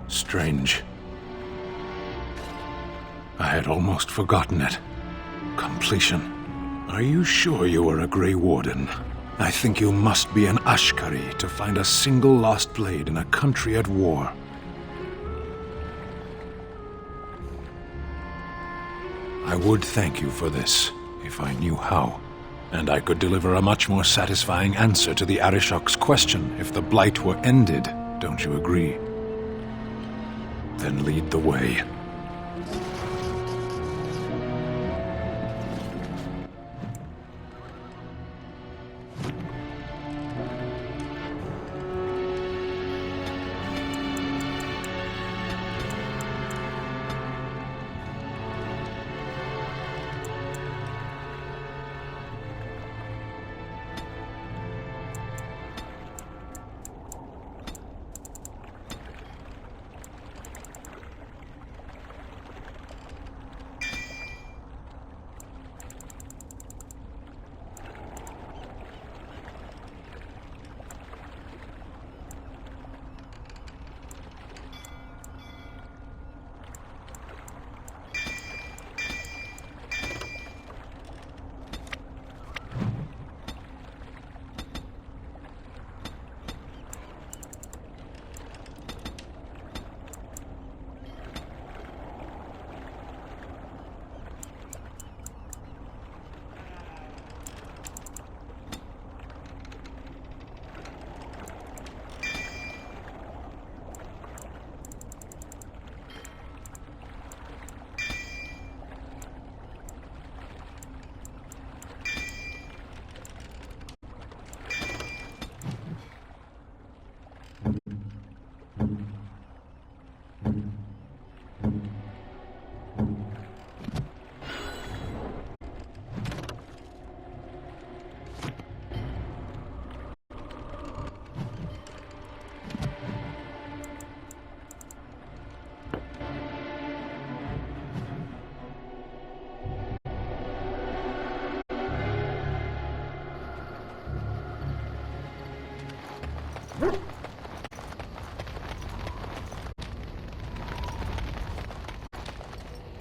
Strange. I had almost forgotten it. Completion. Are you sure you are a Grey Warden? I think you must be an Ashkari to find a single lost blade in a country at war. I would thank you for this, if I knew how. And I could deliver a much more satisfying answer to the Arishok's question if the Blight were ended, don't you agree? Then lead the way.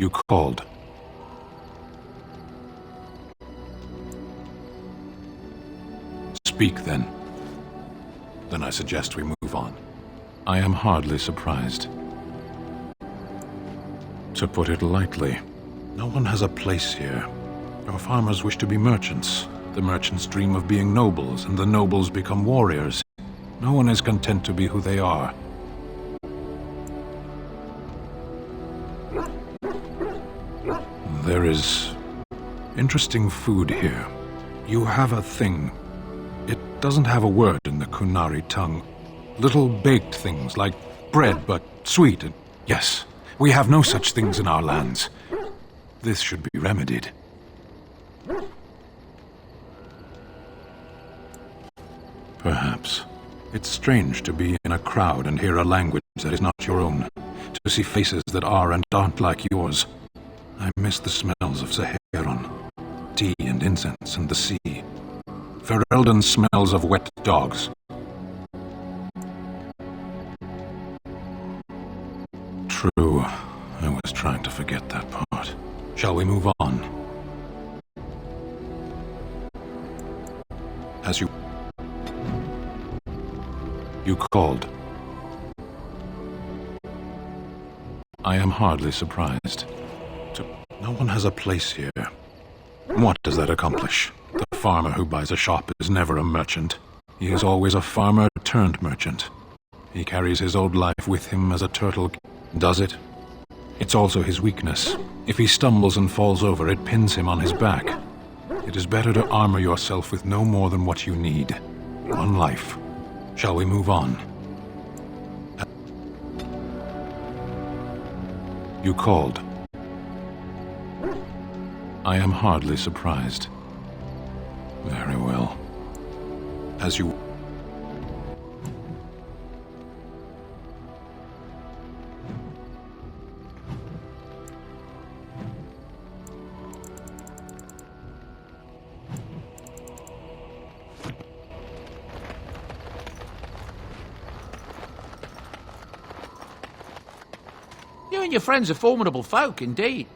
You called. Speak, then. Then I suggest we move on. I am hardly surprised. To put it lightly, no one has a place here. Our farmers wish to be merchants. The merchants dream of being nobles, and the nobles become warriors. No one is content to be who they are. There is interesting food here. You have a thing. It doesn't have a word in the Kunari tongue. Little baked things like bread, but sweet. And yes, we have no such things in our lands. This should be remedied. Perhaps. It's strange to be in a crowd and hear a language that is not your own. To see faces that are and aren't like yours. I miss the smells of Saharan. Tea and incense and the sea. Ferelden smells of wet dogs. True. I was trying to forget that part. Shall we move on? As you called. I am hardly surprised. No one has a place here. What does that accomplish? The farmer who buys a shop is never a merchant. He is always a farmer turned merchant. He carries his old life with him as a turtle does it. It's also his weakness. If he stumbles and falls over, it pins him on his back. It is better to armor yourself with no more than what you need. One life. Shall we move on? You called. I am hardly surprised. Very well. As you... You and your friends are formidable folk, indeed.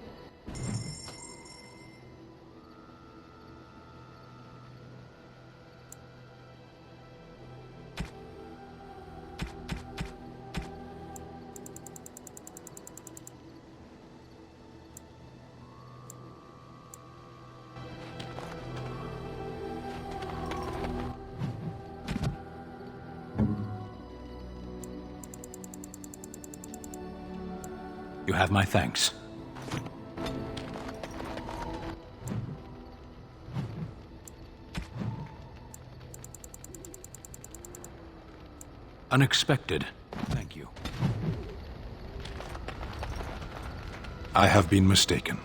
You have my thanks. Unexpected. Thank you. I have been mistaken.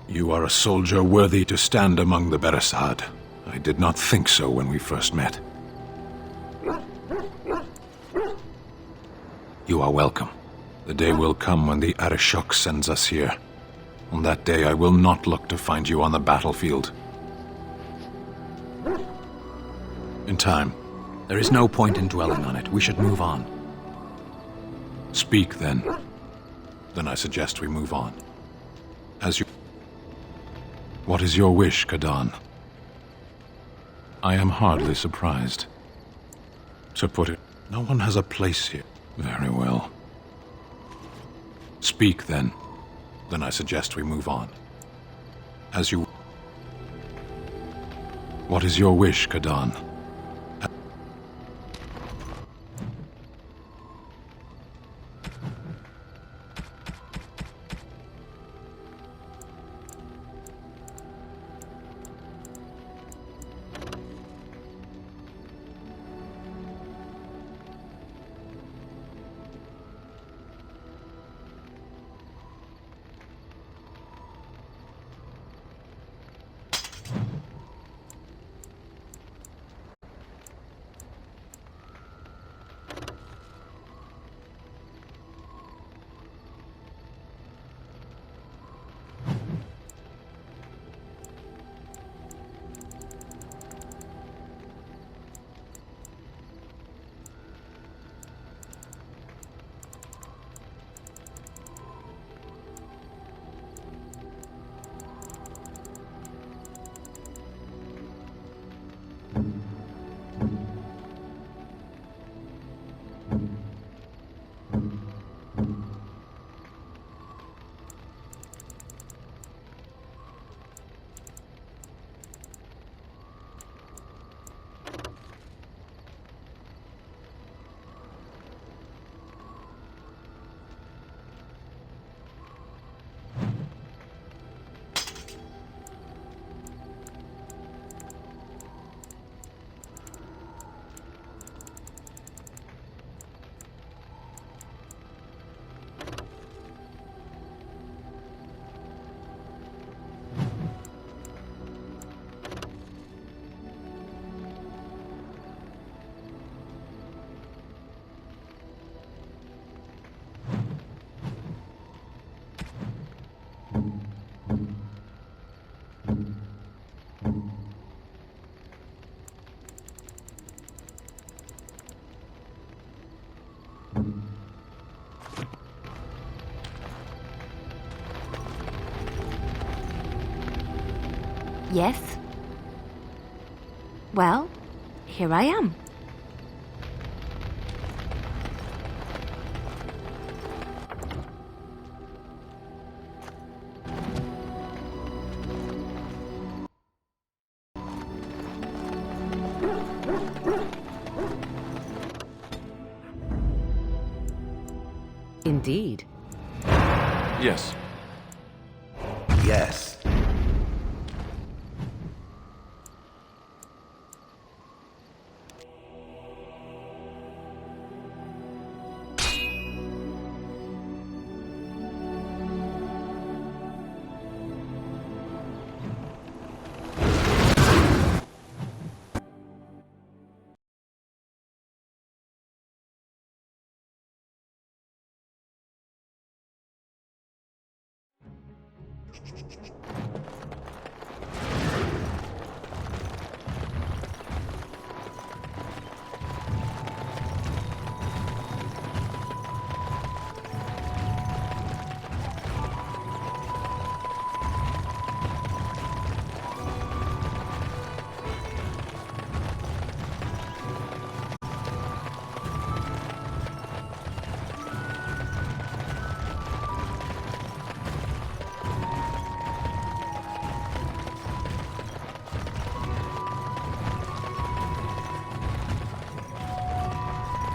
You are a soldier worthy to stand among the Beresad. I did not think so when we first met. You are welcome. The day will come when the Arishok sends us here. On that day, I will not look to find you on the battlefield. In time. There is no point in dwelling on it. We should move on. Speak, then. Then I suggest we move on. As you... What is your wish, Kadan? I am hardly surprised. To put it, no one has a place here. Very well. Speak, then. Then I suggest we move on. As you... What is your wish, Kadan? Yes? Well, here I am. Indeed. Yes. Yes.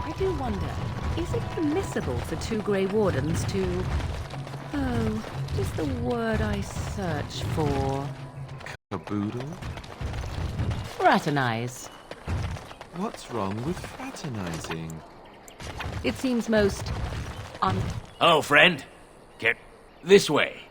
I do wonder, is it permissible for two Grey Wardens to... Oh, what is the word I search for? Caboodle? Fraternize. What's wrong with fraternizing? It seems most... Hello, friend. Get this way.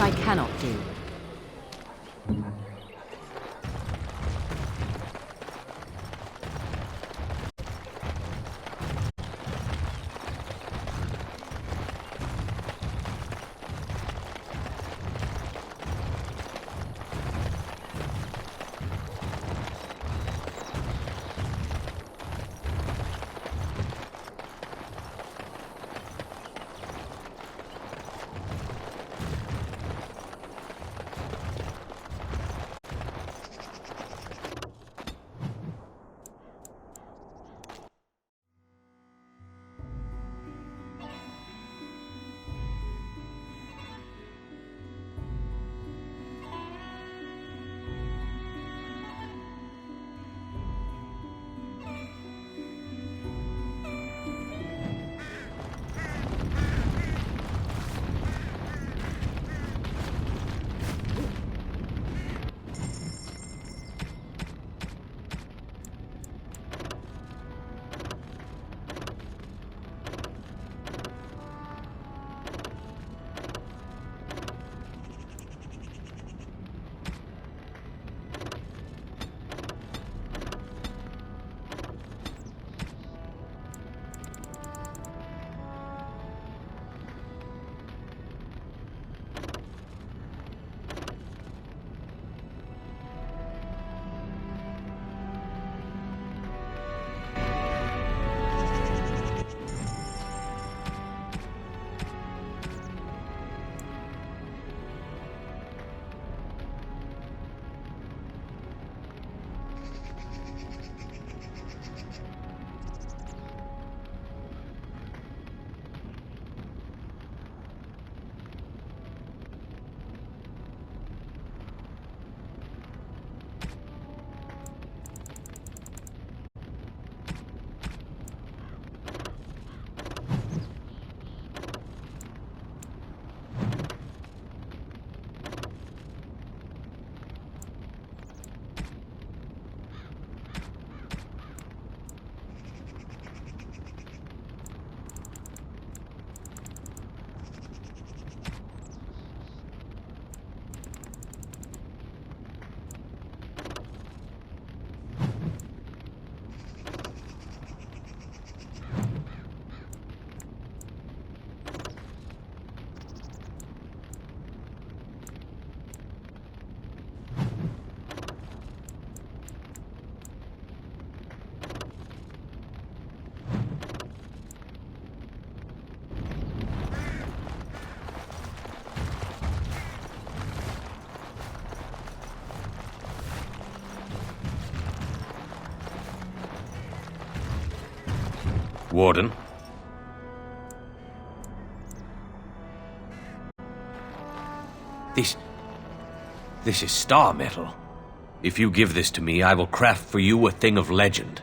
I cannot do. Warden? This is star metal. If you give this to me, I will craft for you a thing of legend.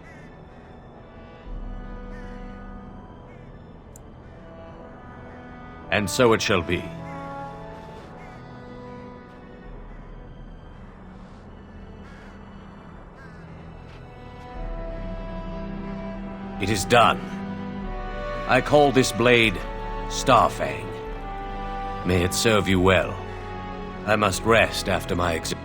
And so it shall be. It is done. I call this blade Starfang. May it serve you well. I must rest after my exam.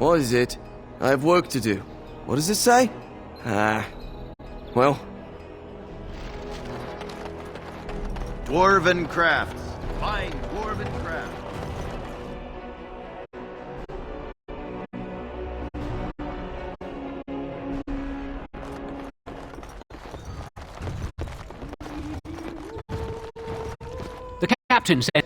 What is it? I have work to do. What does it say? Well... Dwarven crafts. Fine dwarven crafts. The captain said...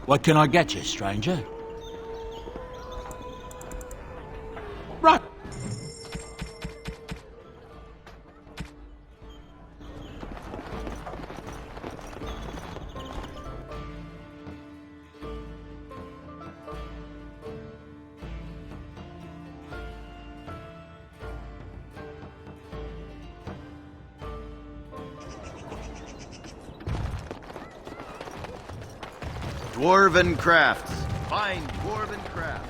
What can I get you, stranger? Right. Dwarven crafts. Fine dwarven crafts.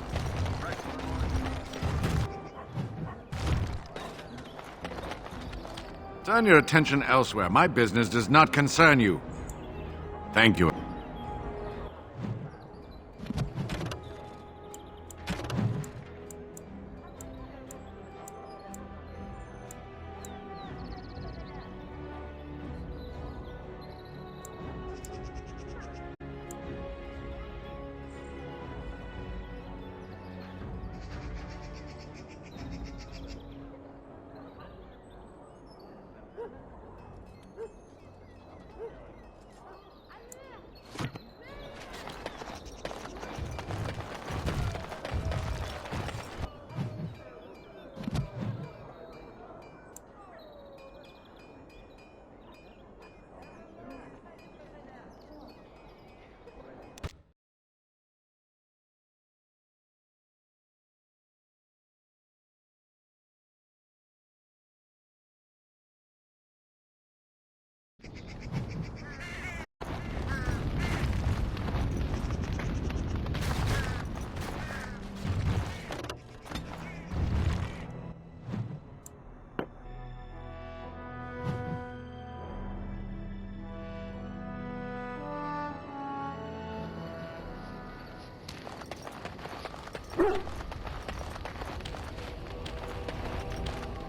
Turn your attention elsewhere. My business does not concern you. Thank you.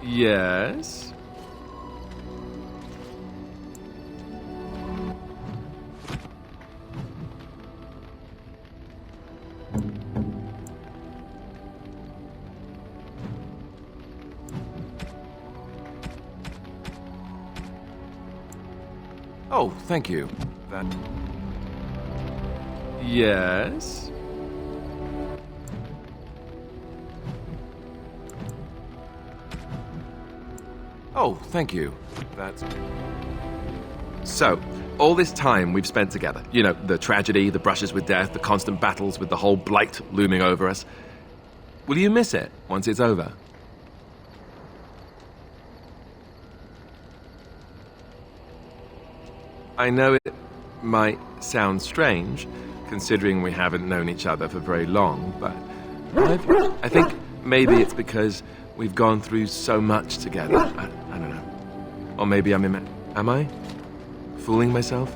Yes? Oh, thank you. That... Yes? Oh, thank you. That's... So, all this time we've spent together, you know, the tragedy, the brushes with death, the constant battles with the whole blight looming over us. Will you miss it once it's over? I know it might sound strange, considering we haven't known each other for very long, but I think maybe it's because we've gone through so much together. I don't know. Or maybe am I? Fooling myself?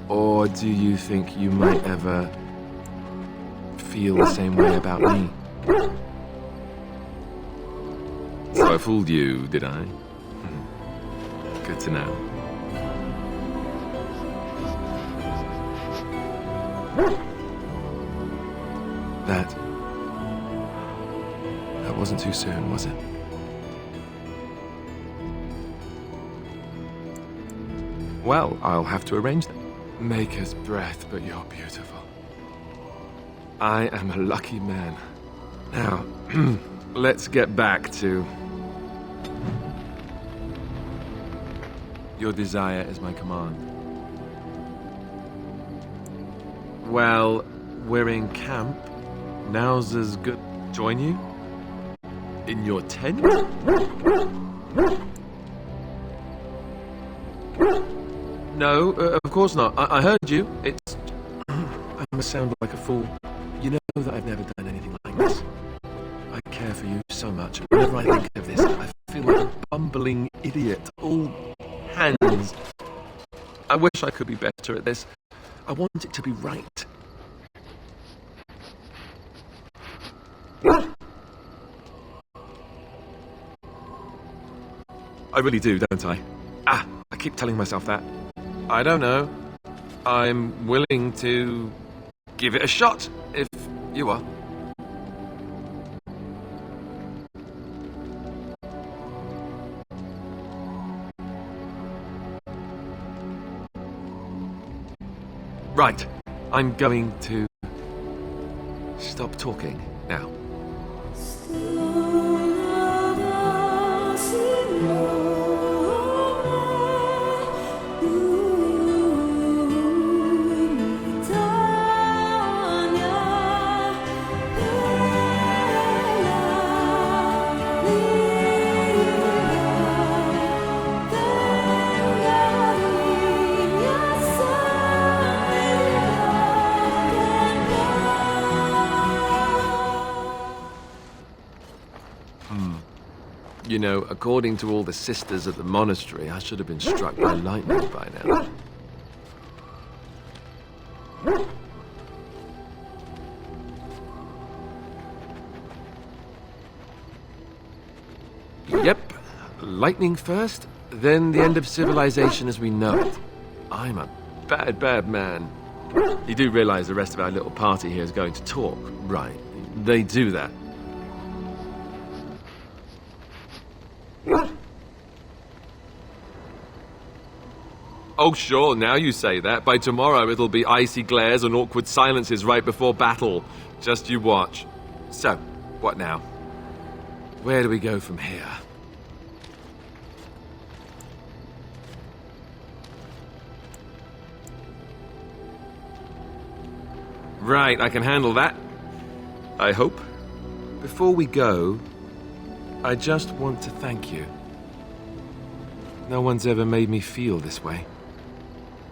Or do you think you might ever feel the same way about me? So I fooled you, did I? Good to know. That wasn't too soon, was it? Well, I'll have to arrange that. Maker's breath, but you're beautiful. I am a lucky man. Now, let's get back to... Your desire is my command. Well, we're in camp. Now's as good. Join you? In your tent? No, of course not. I heard you. It's... I must sound like a fool. You know that I've never done anything like this. I care for you so much. Whenever I think of this, I feel like a bumbling idiot. All hands. I wish I could be better at this. I want it to be right. I really do, don't I? I keep telling myself that. I don't know. I'm willing to give it a shot, if you are. Right. I'm going to stop talking now. You know, according to all the sisters at the monastery, I should have been struck by lightning by now. Yep. Lightning first, then the end of civilization as we know it. I'm a bad, bad man. You do realize the rest of our little party here is going to talk, right? They do that. Oh sure, now you say that. By tomorrow it'll be icy glares and awkward silences right before battle. Just you watch. So, what now? Where do we go from here? Right, I can handle that. I hope. Before we go, I just want to thank you. No one's ever made me feel this way.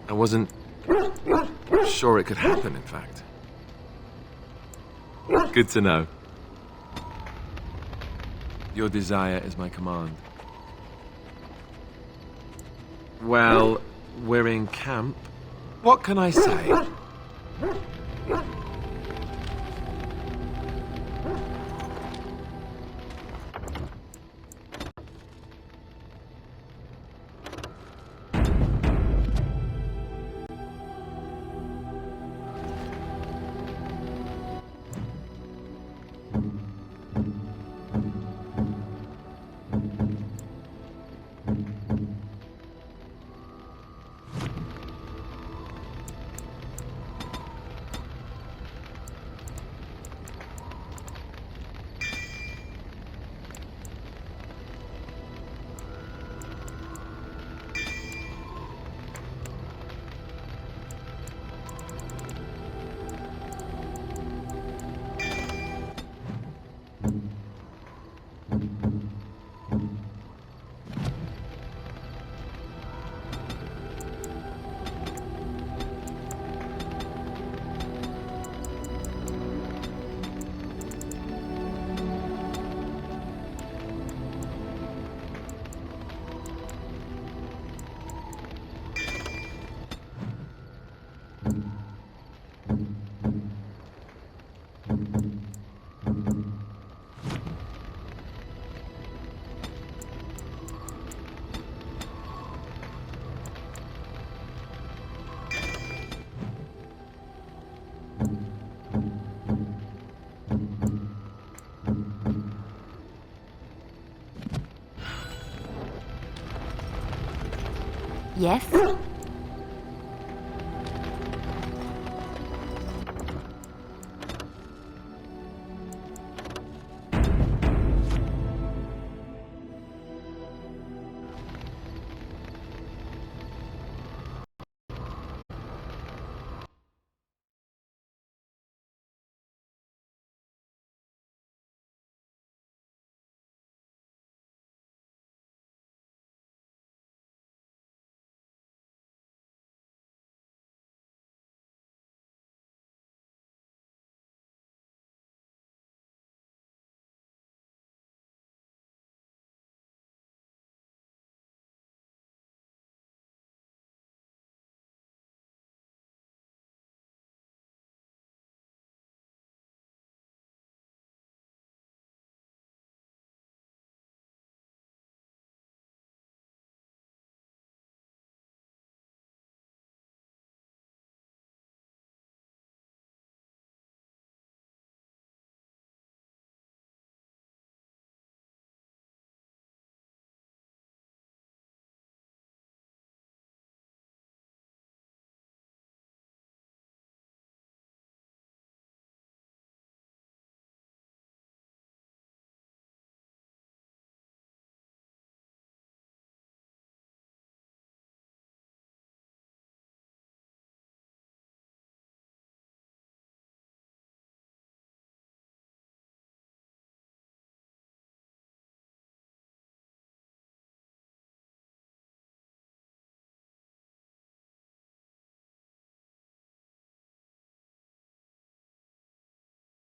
I wasn't sure it could happen, in fact. Good to know. Your desire is my command. Well, we're in camp. What can I say? Yes?